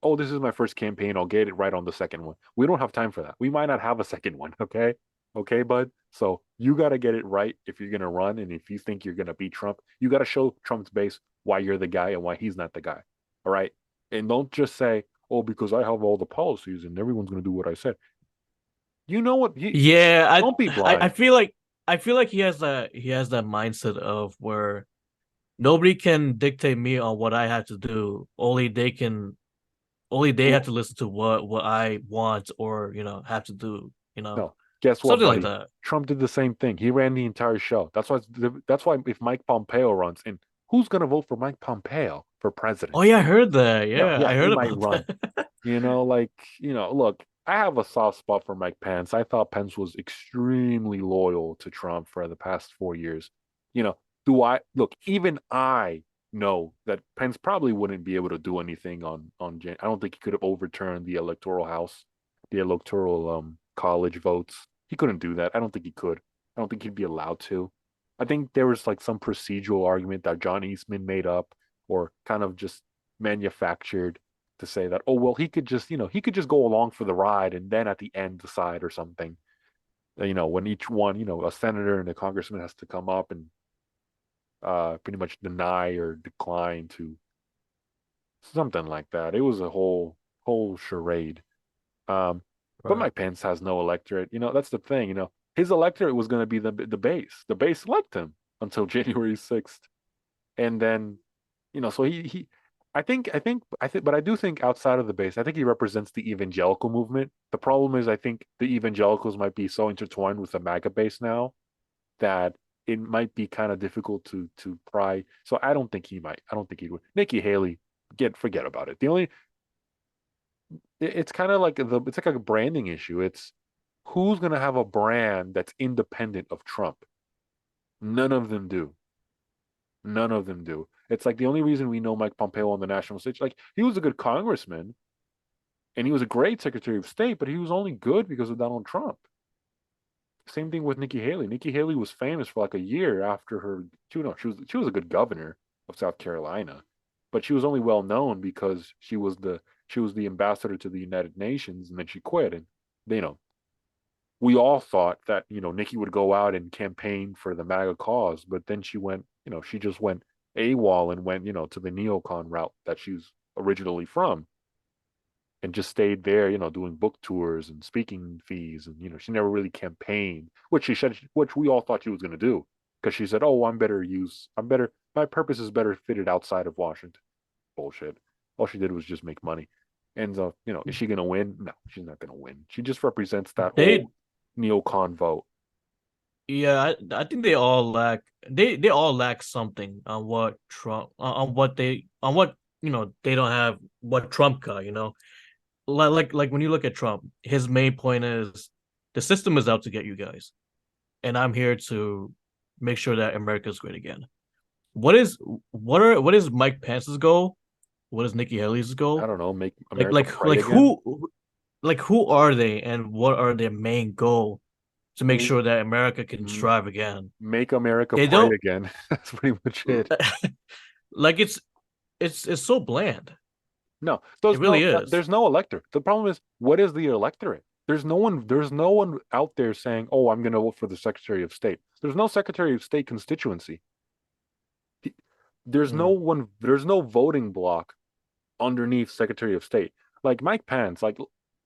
oh, this is my first campaign. I'll get it right on the second one. We don't have time for that. We might not have a second one. Okay. Okay, bud. So you got to get it right if you're going to run. And if you think you're going to beat Trump, you got to show Trump's base why you're the guy and why he's not the guy. All right. And don't just say, oh, because I have all the policies and everyone's going to do what I said. You know what? Yeah, Don't be I blind. feel like he has that mindset of where nobody can dictate me on what I have to do. Only they have to listen to what I want or have to do. No, guess what, Something like buddy? that. Trump did the same thing. He ran the entire show. That's why if Mike Pompeo runs, and who's going to vote for Mike Pompeo for Oh president? yeah, I heard that. No, Yeah, yeah, I he heard might about run. that. Look, I have a soft spot for Mike Pence. I thought Pence was extremely loyal to Trump for the past 4 years. You know, do I look? Even I know that Pence probably wouldn't be able to do anything on Jan. I don't think he could have overturned the electoral house, the electoral college votes. He couldn't do that. I don't think he could. I don't think he'd be allowed to. I think there was like some procedural argument that John Eastman made up or kind of just manufactured to say that, oh well, he could just go along for the ride and then at the end decide or something. When each one, a senator and a congressman has to come up and pretty much deny or decline to something like that. It was a whole charade. But Right. Mike Pence has no electorate. That's the thing. His electorate was going to be the base. The base liked him until January 6th, and then so he but I do think outside of the base, I think he represents the evangelical movement. The problem is I think the evangelicals might be so intertwined with the MAGA base now that it might be kind of difficult to pry. So I don't think he would. Nikki Haley, forget about it. The only it's kind of like it's like a branding issue. It's who's gonna have a brand that's independent of Trump? None of them do. None of them do. It's like the only reason we know Mike Pompeo on the national stage, like he was a good congressman and he was a great Secretary of State, but he was only good because of Donald Trump. Same thing with Nikki Haley. Nikki Haley was famous for like a year after her. She was a good governor of South Carolina, but she was only well known because she was the ambassador to the United Nations, and then she quit. And you know, we all thought that Nikki would go out and campaign for the MAGA cause, but then she just went AWOL and went to the neocon route that she's originally from and just stayed there, doing book tours and speaking fees. And, she never really campaigned, which she said, which we all thought she was going to do because she said, oh, my purpose is better fitted outside of Washington. Bullshit. All she did was just make money. And, is she going to win? No, she's not going to win. She just represents that They whole neocon vote. Yeah, I think they all lack something on what Trump on what they don't have what Trump got, like when you look at Trump, his main point is the system is out to get you guys, and I'm here to make sure that America's great again. What is what is Mike Pence's goal? What is Nikki Haley's I goal? don't know, make Like America like bright like again. who are they and what are their main goal to make Make sure that America can strive again? make America They bright don't again. That's pretty much it. like it's so bland. No, so It really is. there's no elector. The problem is, what is the electorate? There's no one out there saying, "Oh, I'm going to vote for the Secretary of State." There's no Secretary of State constituency. There's no Mm. one. There's no voting block underneath Secretary of State. Like Mike Pence. Like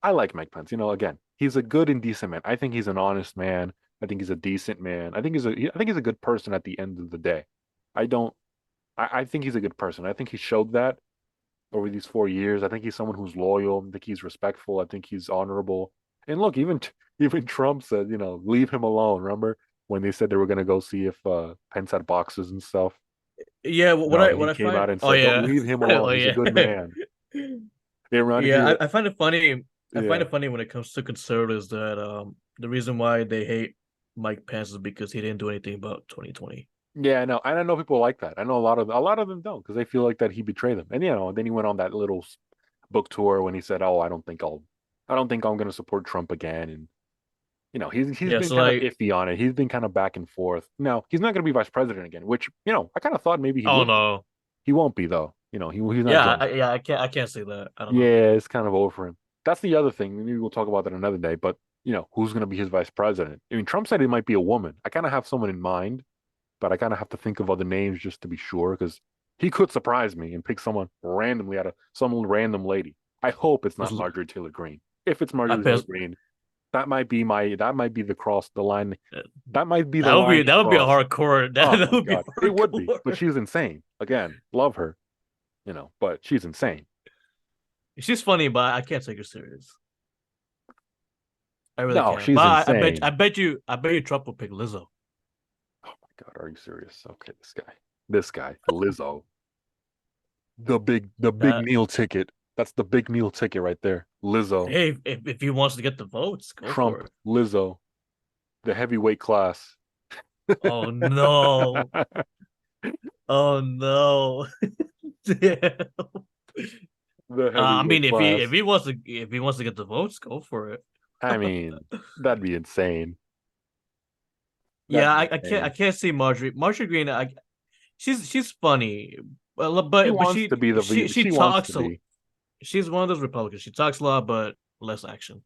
I like Mike Pence. Again, he's a good and decent man. I think he's an honest man. I think he's a decent man. I think he's a good person at the end of the day. I don't. I think he's a good person. I think he showed that over these 4 years. I think he's someone who's loyal. I think he's respectful. I think he's honorable. And look, even Trump said, leave him alone. Remember when they said they were going to go see if Pence had boxes and stuff? Yeah, what No, I he what I came find out and oh said, "Don't yeah. leave him Oh alone. He's a yeah. good man." Around Yeah, here, I find it funny. I find yeah, it funny when it comes to conservatives that the reason why they hate Mike Pence is because he didn't do anything about 2020. yeah. No, and I know people like that. I know a lot of them don't because they feel like that he betrayed them. And then he went on that little book tour when he said, "Oh, I don't think I'm going to support Trump again." And he's Yeah, been so kind of like, iffy on it. He's been kind of back and forth. Now, he's not going to be vice president again, which, I kind of thought maybe he oh would be. no. He won't be though. He's not Yeah, going to. I can't say that. I don't know. Yeah, it's kind of over for him. That's the other thing. Maybe we'll talk about that another day, but who's going to be his vice president? I mean, Trump said it might be a woman. I kind of have someone in mind, but I kind of have to think of other names just to be sure because he could surprise me and pick someone randomly out of some random lady. I hope it's not Just Marjorie Taylor Greene. If it's I Marjorie Taylor pass. Greene, that might be the line. That might be the That would line be to that would be a cross. hardcore. Oh That my would be God. It would be, but hardcore. she's insane. Again, love her, but she's insane. She's funny, but I can't take her serious. I really No, can't. she's But I bet I insane. bet you I bet you Trump will pick Lizzo. Oh my God, are you serious? Okay, this guy, Lizzo, the big That meal ticket. That's the big meal ticket right there. Lizzo, Hey, if he wants to get the votes, go for Trump, it. Lizzo, the heavyweight class. Oh no. Oh no. Damn. The I heavyweight mean, if class. he wants to get the votes, go for it. I mean, that'd be insane. That'd Yeah, be I insane. can't see Marjorie Green. She's funny, She but wants to be she she wants to talks a. be. She's one of those Republicans. She talks a lot, but less action,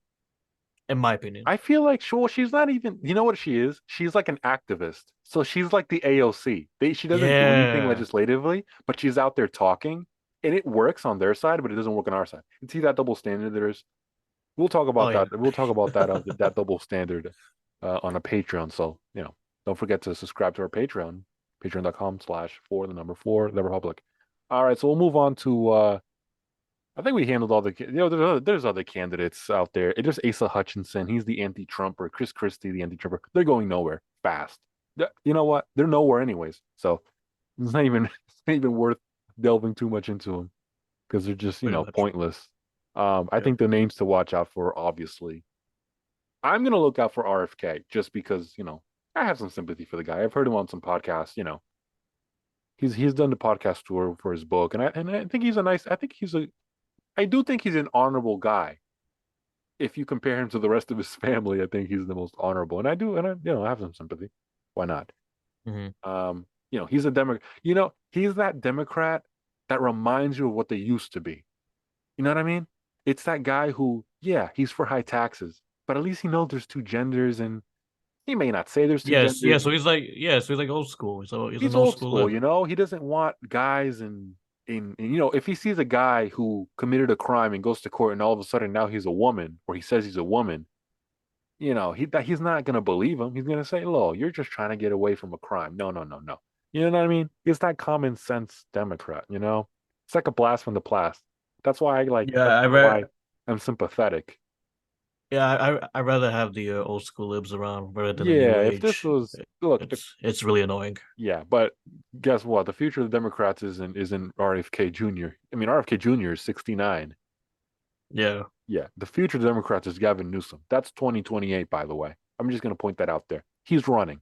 in my opinion. I feel like she's not even, you know what she is? She's like an activist. So she's like the AOC. She doesn't do anything Yeah. legislatively, but she's out there talking and it works on their side, but it doesn't work on our side. You see that double standard there is? We'll talk Oh about that. yeah. We'll talk about that double standard on a Patreon. So, don't forget to subscribe to our Patreon, patreon.com/for the number four, the Republic. All right, so we'll move on to I think we handled all the there's other candidates out there. It's just Asa Hutchinson. He's the anti-Trumper. Chris Christie, the anti-Trumper. They're going nowhere fast. You know what? They're nowhere anyways. So it's not even worth delving too much into them because they're just Pretty much. pointless. I Yeah. think the names to watch out for, obviously, I'm gonna look out for RFK just because, I have some sympathy for the guy. I've heard him on some podcasts, he's done the podcast tour for his book, and I think he's a nice. I do think he's an honorable guy. If you compare him to the rest of his family, I think he's the most honorable, and I have some sympathy. Why not? Hmm. He's a Democrat. He's that Democrat that reminds you of what they used to be. You know what I mean? It's that guy who, yeah, he's for high taxes, but at least he knows there's two genders, and he may not say there's two Yes, genders. yeah. So he's like old school. So he's He's an old old school school, lib. He doesn't want guys if he sees a guy who committed a crime and goes to court and all of a sudden now he's a woman or he says he's a woman, he's not gonna believe him. He's gonna say, "Lo, you're just trying to get away from a crime." No, no, no, no. You know what I mean? It's that common sense Democrat. It's like a blast from the past. That's why I like. Yeah, That's I kind of why read. I'm sympathetic. Yeah, I rather have the old school libs around rather than the new Yeah, if this age. was look, It's really annoying. yeah, but guess what? The future of the Democrats isn't RFK Jr. I mean, RFK Jr. is 69. Yeah. Yeah, the future of the Democrats is Gavin Newsom. That's 2028, by the way. I'm just going to point that out there. He's running.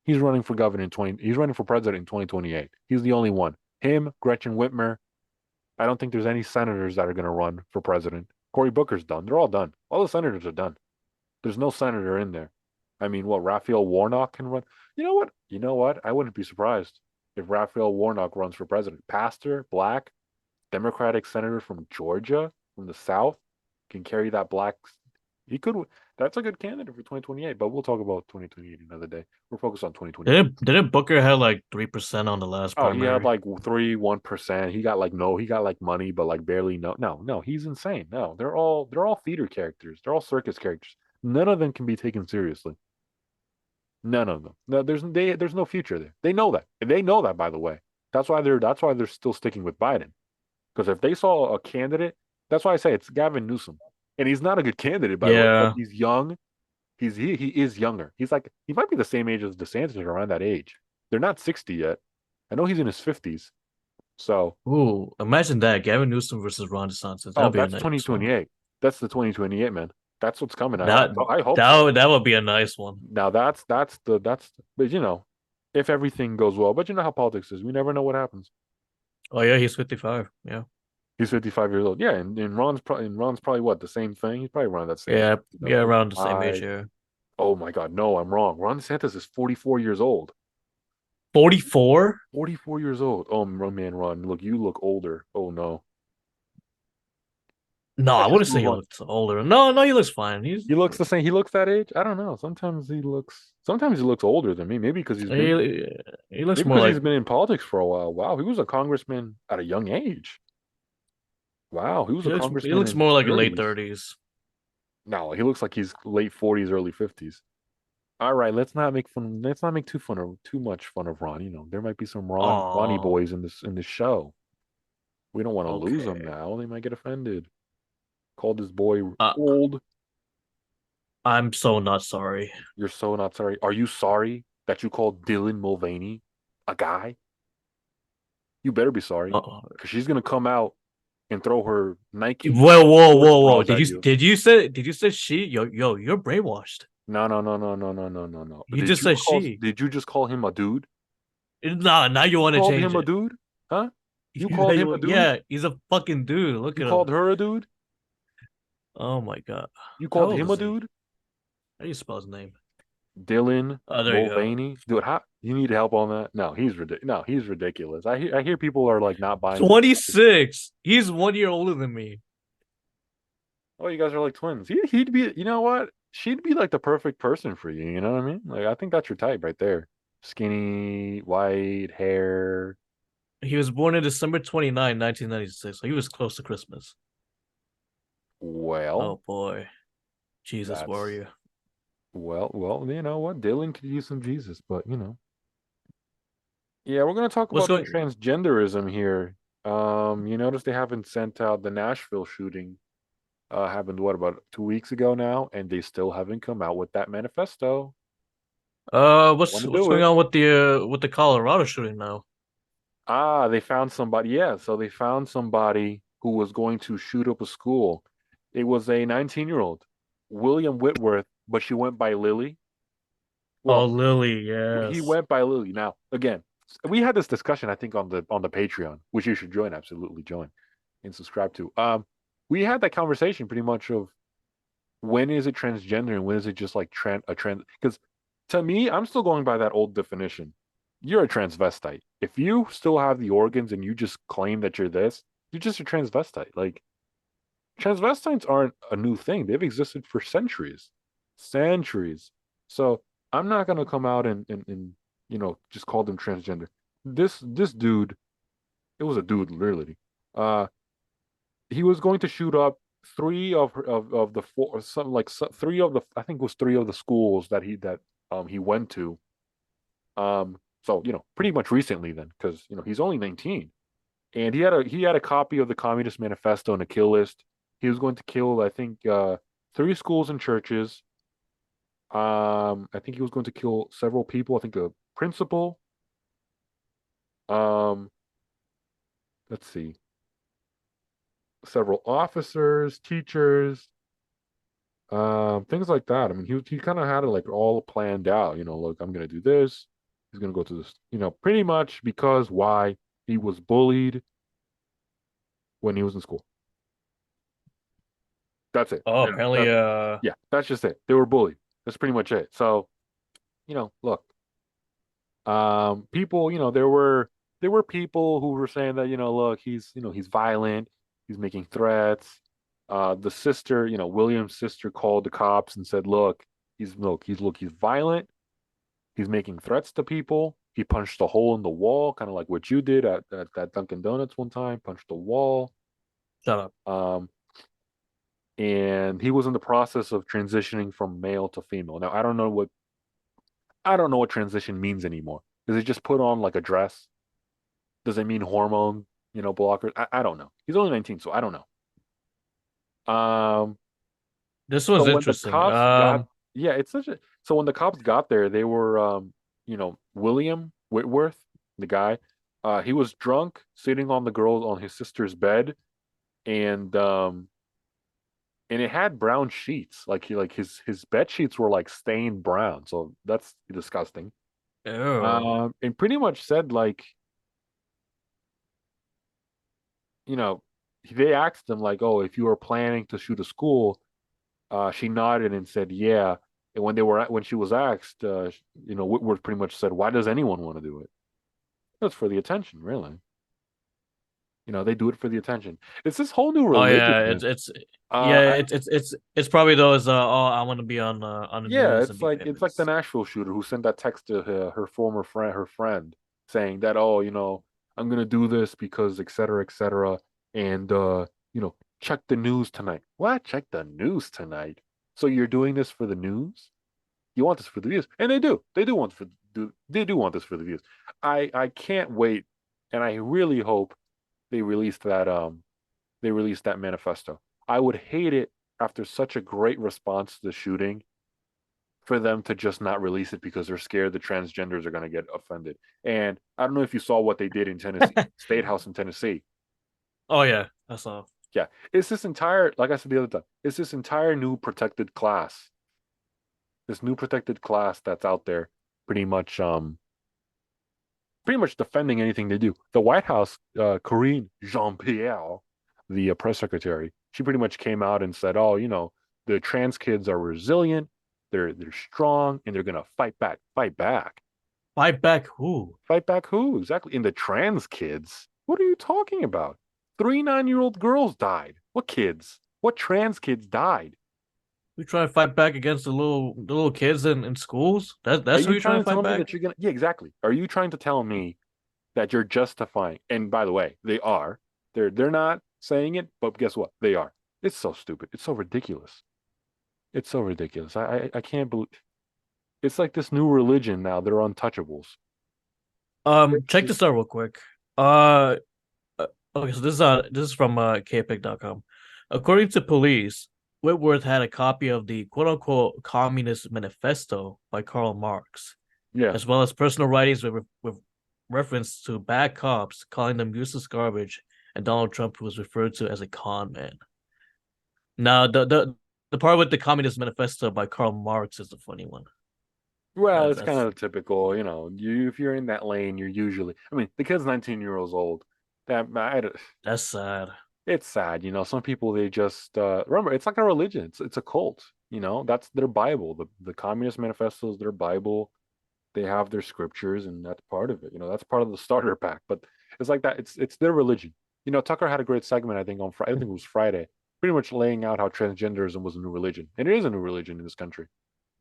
He's running for governor in 20. He's running for president in 2028. He's the only one. Him, Gretchen Whitmer. I don't think there's any senators that are going to run for president. Cory Booker's done. They're all done. All the senators are done. There's no senator in there. I mean, what, Raphael Warnock can run? You know what? You know what? I wouldn't be surprised if Raphael Warnock runs for president. Pastor, black, Democratic senator from Georgia, from the South, can carry that black. He could. That's a good candidate for 2028. But we'll talk about 2028 another day. We're focused on 2028. Didn't Booker had like 3% on the last Oh, he had primary? like 3, 1%. He got like no. He got like money, but like barely no. No, no. He's insane. No, they're all theater characters. They're all circus characters. None of them can be taken seriously. None of them. No, there's no future there. They know that. They know that, by the way. That's why they're still sticking with Biden. Because if they saw a candidate, that's why I say it's Gavin Newsom, and he's not a good candidate, by the way. But Yeah. he's young. He is younger. He might be the same age as DeSantis or around that age. They're not 60 yet. I know he's in his 50s. So, Ooh, imagine that. Gavin Newsom versus Ron DeSantis. oh, That'd be a that's nice one. 2028. That's the 2028, man. That's what's coming. I That I hope that so. would, that would be a nice one. Now but if everything goes well, but you know how politics is. We never know what happens. Oh yeah, he's 55. Yeah. He's 55 years old. Yeah, and Ron's probably what, the same thing. He's probably around that same Yeah, age, yeah, around the same age, 55. yeah. Oh my God, no, I'm wrong. Ron DeSantis is 44 years old. 44? 44 years old. Oh man, Ron, look, you look older. Oh no. No, I Let's just wouldn't say move he on. looks older. No, no, he looks fine. He looks the same. He looks that age. I don't know. Sometimes he looks older than me. he, he looks Maybe more because he's like been in politics for a while. Wow, he was a congressman at a young age. Wow, he was a he congressman looks in his more like a late 30s. 30s. No, he looks like he's late 40s, early 50s. All right, let's not make fun. Let's not make too much fun of Ron. There might be some Ronnie Oh, boys in this show. We don't want to lose them okay. now. They might get offended. Called this boy Uh, old. I'm so not sorry. You're so not sorry. Are you sorry that you called Dylan Mulvaney a guy? You better be sorry, Uh, because she's gonna come out and throw her Nike whoa, whoa, Jordan whoa, whoa! bras at you. Did you say she? Yo, you're brainwashed. No, no, no, no, no, no, no, no, no. You just said she. Did you just call him a dude? Nah, now you You want to called change him a it. dude? Huh? You Now called him a dude? yeah, he's a fucking dude. Look You at him. called her a dude? Oh my god. You How called old him is a he? dude? How do you spell his name? Dylan Oh, there you go. Mulvaney? Dude, how you need help on that? No, he's ridiculous. No, he's ridiculous. I hear people are like not buying this. 26. He's 1 year older than me. Oh, you guys are like twins. He'd be, you know what? She'd be like the perfect person for you. You know what I mean? Like, I think that's your type right there. Skinny, white hair. He was born in December 29, 1996. So he was close to Christmas. Well, Oh boy. Jesus that's warrior. well. You know what? Dylan could use some Jesus, but yeah, we're gonna talk What's about the going transgenderism here. You notice they haven't sent out the Nashville shooting. Happened what, about 2 weeks ago now, and they still haven't come out with that manifesto. Want to what's do going it? on with the Colorado shooting now? They found somebody. Yeah, so they found somebody. who was going to shoot up a school. It was a 19-year-old, William Whitworth, but she went by Lily. Oh, Well, Lily, he yes. went by Lily. Now, again, we had this discussion, I think, on the Patreon, which you should join, absolutely join and subscribe to. We had that conversation pretty much of when is it transgender and when is it just like a trans? Because to me, I'm still going by that old definition. You're a transvestite. If you still have the organs and you just claim that you're this, you're just a transvestite. Like transvestites aren't a new thing. They've existed for centuries. Centuries. So I'm not gonna come out and just call them transgender. This dude, it was a dude literally. Uh he was going to shoot up three of the four, something like three of the, I think it was three of the schools that he went to. So pretty much recently then, because he's only 19, and he had a copy of the Communist Manifesto and a kill list. He was going to kill, I think, three schools and churches. I think he was going to kill several people. I think a principal. Um, let's see, several officers, teachers, things like that. I mean, he kind of had it like all planned out. Look, I'm gonna do this. He's gonna go to this. Pretty much because why he was bullied when he was in school. That's it. Oh, Yeah, apparently, yeah, that's just it. They were bullied. That's pretty much it. So, look, people, there were people who were saying that, look, he's violent, he's making threats. The sister, William's sister called the cops and said, he's violent. He's making threats to people. He punched a hole in the wall, kind of like what you did at that Dunkin' Donuts one time, punched the wall. shut up. Um, and he was in the process of transitioning from male to female. Now, I don't know what transition means anymore. Does it just put on like a dress? Does it mean hormone, blockers? I don't know. He's only 19, so I don't know. This So was when the interesting. cops got, yeah, it's such a, so when the cops got there, they were, William Whitworth, the guy, he was drunk, sitting on the girl on his sister's bed, and it had brown sheets, like his bed sheets were like stained brown, so that's disgusting. Ew. And pretty much said like, you know, they asked him like, "Oh, if you were planning to shoot a school," she nodded and said, "Yeah." And when she was asked, Whitworth pretty much said, "Why does anyone want to do it?" It's for the attention, really. They do it for the attention. It's this whole new Oh religion, yeah, man. it's Uh, yeah, I, it's probably those. Oh, I want to be on the yeah, news and it's be like the famous. Nashville shooter who sent that text to her former friend, saying that, "Oh, I'm gonna do this because et cetera, and check the news tonight." What? Check the news tonight? So you're doing this for the news? You want this for the views, and they do. They do want this for the views. I can't wait, and I really hope they release that manifesto. I would hate it after such a great response to the shooting for them to just not release it because they're scared the transgenders are going to get offended. And I don't know if you saw what they did in Tennessee, State House in Tennessee. Oh yeah, I saw. Yeah, it's this entire, like I said the other time, it's this entire new protected class, that's out there, pretty much, defending anything they do. The White House, Karine Jean-Pierre, the press secretary, she pretty much came out and said, "Oh, the trans kids are resilient, they're strong, and they're gonna fight back, fight back." Fight back who? Fight back who? Exactly. And the trans kids? What are you talking about? Three 9-year-old girls died. What kids? What trans kids died? We trying to fight back against the little kids in schools? Are That's who you you trying trying to to tell fight me back? that you're gonna? Yeah, exactly. Are you trying to tell me that you're justifying? And by the way, they are. They're not saying it, but guess what? They are. It's so stupid. It's so ridiculous. It's so ridiculous. I can't believe it's like this new religion now. They're untouchables. Check this out real quick. Uh, okay, so this is from kpic.com. According to police, Whitworth had a copy of the quote unquote Communist Manifesto by Karl Marx, Yeah. as well as personal writings with reference to bad cops, calling them useless garbage and Donald Trump was referred to as a con man. Now, the part with the Communist Manifesto by Karl Marx is the funny one. Well, it's kind That's of typical, you if you're in that lane, you're usually, I mean, the kid's 19 years old. That that's sad. it's sad, some people they just remember it's like a religion. It's a cult, that's their Bible. The Communist Manifesto is their Bible. They have their scriptures, and that's part of it. That's part of the starter pack. But it's like that. It's their religion. Tucker had a great segment, I think, on Friday. I think it was Friday, pretty much laying out how transgenderism was a new religion, and it is a new religion in this country.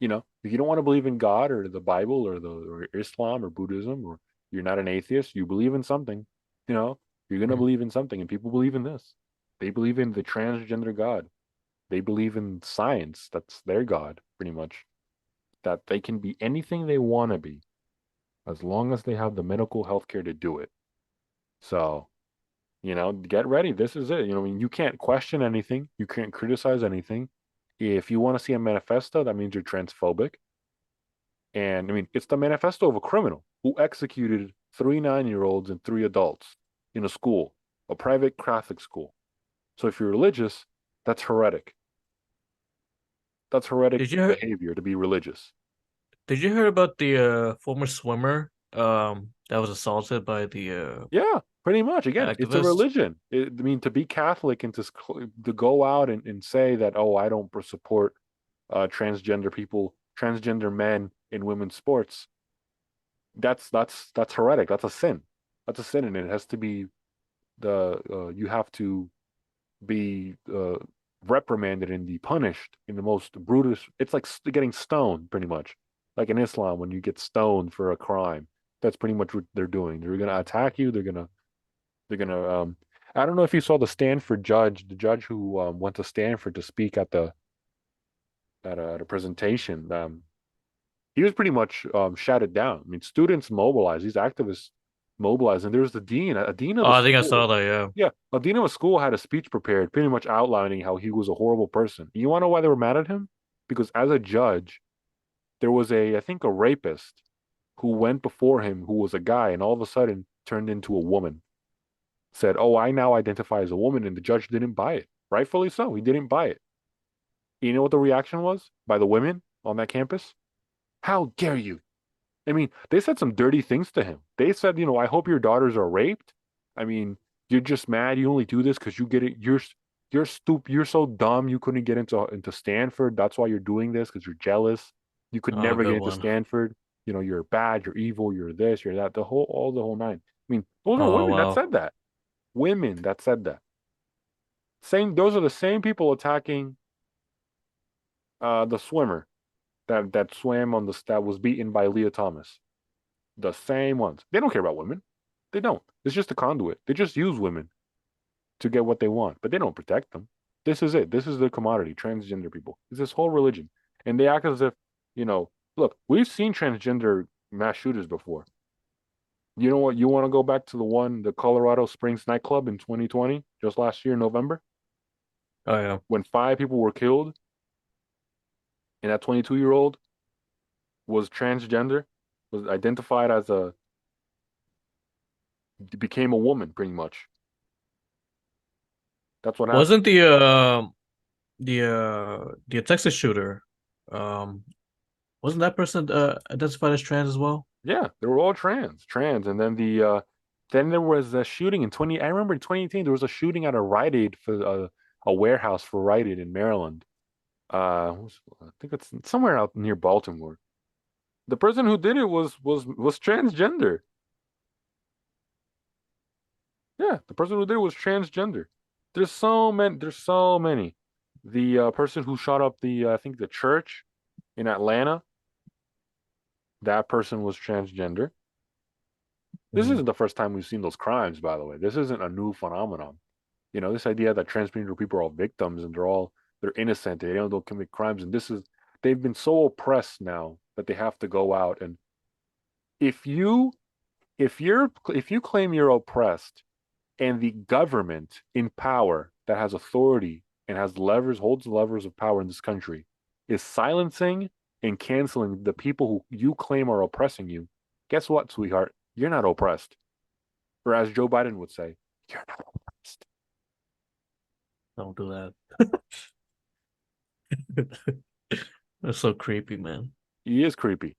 If you don't want to believe in God or the Bible or Islam or Buddhism, or you're not an atheist, you believe in something. You know, you're gonna Mhm. believe in something, and people believe in this. They believe in the transgender God. They believe in science. That's their God, pretty much. That they can be anything they want to be as long as they have the medical health care to do it. So, get ready. This is it. I mean, you can't question anything. You can't criticize anything. If you want to see a manifesto, that means you're transphobic. And I mean, it's the manifesto of a criminal who executed 3 9-year-olds and 3 adults in a school, a private Catholic school. So if you're religious, that's heretic. That's heretic Did you hear, behavior to be religious. did you hear about the former swimmer that was assaulted by the Yeah, pretty much. Again, it's a activist? religion. I mean, to be Catholic and to go out and say that, oh, I don't support transgender people, transgender men in women's sports. That's heretic. That's a sin. That's a sin, and it has to be you have to be reprimanded and be punished in the most brutal. It's like getting stoned, pretty much, like in Islam when you get stoned for a crime. That's pretty much what they're doing. They're gonna attack you. They're gonna. I don't know if you saw the Stanford judge, the judge who went to Stanford to speak at a presentation. He was pretty much shouted down. I mean, students mobilized, these activists mobilized, and there's the dean, a dean of Oh, the I think I saw school. that. Yeah. Yeah, a dean of a school had a speech prepared, pretty much outlining how he was a horrible person. You want to know why they were mad at him? Because as a judge, there was I think, a rapist who went before him who was a guy, and all of a sudden turned into a woman. Said, "Oh, I now identify as a woman," and the judge didn't buy it. Rightfully so, he didn't buy it. You know what the reaction was by the women on that campus? How dare you? I mean, they said some dirty things to him. They said, I hope your daughters are raped. I mean, you're just mad you only do this because you get it. You're stupid. You're so dumb you couldn't get into Stanford. That's why you're doing this because you're jealous. You could Oh, never get good into one. Stanford. You're bad. You're evil. You're this. You're that. The whole nine. I mean, those are Oh women that wow. said that. Women that said that. Same. Those are the same people attacking the swimmer that swam that was beaten by Leah Thomas. The same ones. They don't care about women. They don't. It's just a conduit. They just use women to get what they want, but they don't protect them. This is it. This is the commodity, transgender people. It's this whole religion. And they act as if, look, we've seen transgender mass shooters before. You know what? You want to go back to the Colorado Springs nightclub in 2020, just last year, November, Oh yeah. when 5 people were killed and that 22-year-old was transgender, was identified as became a woman pretty much. That's what happened. Wasn't the Texas shooter um wasn't that person identified as trans as well? Yeah, they were all trans, and then there was a shooting in 20. I remember in 2018 there was a shooting at a Rite Aid for a warehouse for Rite Aid in Maryland. I think it's somewhere out near Baltimore. The person who did it was transgender. Yeah, the person who did it was transgender. There's so many. There's so many. The person who shot up I think the church in Atlanta, that person was transgender. This Mhm. isn't the first time we've seen those crimes, by the way. This isn't a new phenomenon. This idea that transgender people are all victims and they're innocent, they don't commit crimes, and they've been so oppressed now that they have to go out. And if you if you claim you're oppressed and the government in power that has authority and has levers, holds the levers of power in this country, is silencing and canceling the people who you claim are oppressing you, guess what, sweetheart? You're not oppressed. Or as Joe Biden would say, you're not oppressed. Don't do that. That's so creepy, man. He is creepy.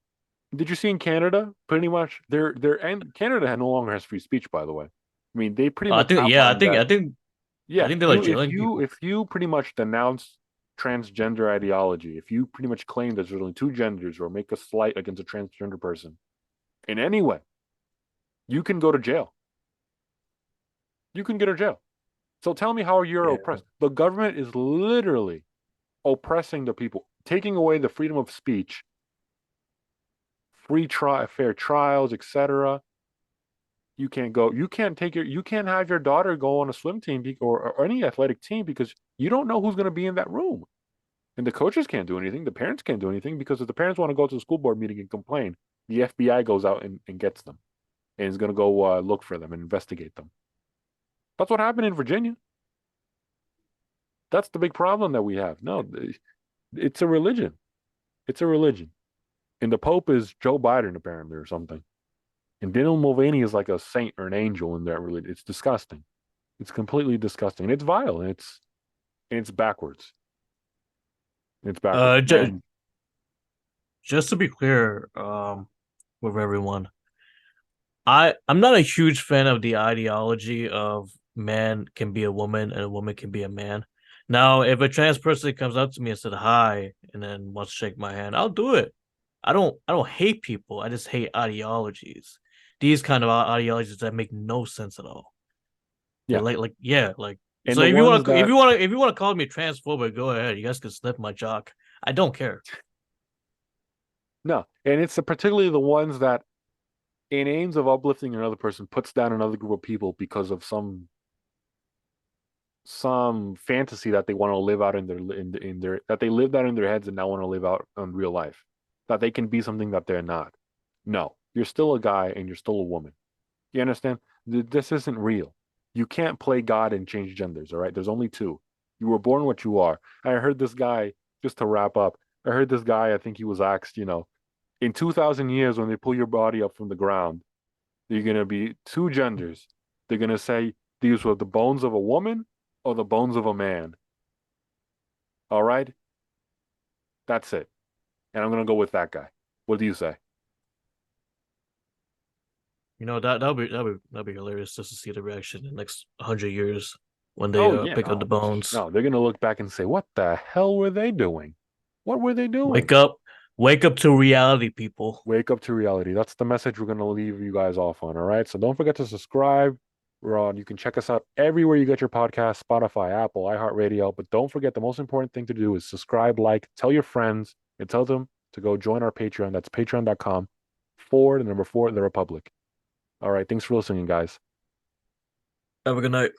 Did you see in Canada? Pretty much, and Canada no longer has free speech. By the way, I mean they pretty I much think, yeah, outlined that. I Yeah, think they're like jailing people. if you pretty much denounce transgender ideology, if you pretty much claim that there's only two genders or make a slight against a transgender person in any way, you can go to jail. You can get a jail. So tell me how you're Yeah. oppressed. The government is literally oppressing the people, taking away the freedom of speech, fair trials, etc. You can't go. You can't take your. You can't have your daughter go on a swim team or any athletic team because you don't know who's going to be in that room. And the coaches can't do anything. The parents can't do anything because if the parents want to go to the school board meeting and complain, the FBI goes out and gets them and is going to go look for them and investigate them. That's what happened in Virginia. That's the big problem that we have. No, it's a religion. It's a religion. And the Pope is Joe Biden, apparently, or something. And Daniel Mulvaney is like a saint or an angel in that religion. It's disgusting. It's completely disgusting. And it's vile. And it's backwards. It's backwards. Just And to be clear, with everyone, I'm not a huge fan of the ideology of man can be a woman and a woman can be a man. Now, if a trans person comes up to me and said hi and then wants to shake my hand, I'll do it. I don't hate people. I just hate ideologies. These kind of ideologies that make no sense at all. yeah. Like And so the ones that if you want to call me transphobic, go ahead. You guys can snip my jock. I don't care. no, and it's particularly the ones that in aims of uplifting another person puts down another group of people because of some fantasy that they want to live out in their that they lived out in their heads and now want to live out in real life. That they can be something that they're not. No, you're still a guy and you're still a woman. You understand? This isn't real. You can't play God and change genders, all right? There's only two. You were born what you are. I heard this guy, just to wrap up, I heard this guy, I think he was asked, in 2,000 years, when they pull your body up from the ground, you're going to be two genders. They're going to say these were the bones of a woman or the bones of a man. All right? That's it. And I'm going to go with that guy. What do you say? You know that'll be hilarious just to see the reaction in the next 100 years when they Oh, yeah, pick up the no. bones. No, they're going to look back and say, what the hell were they doing? What were they doing? Wake up, wake up to reality, people. Wake up to reality. That's the message we're going to leave you guys off on. All right. So don't forget to subscribe. We're on. You can check us out everywhere you get your podcast, Spotify, Apple, iHeartRadio. But don't forget the most important thing to do is subscribe, like, tell your friends, and tell them to go join our Patreon. That's patreon.com for the number four, the Republic. All right. Thanks for listening, guys. Have a good night.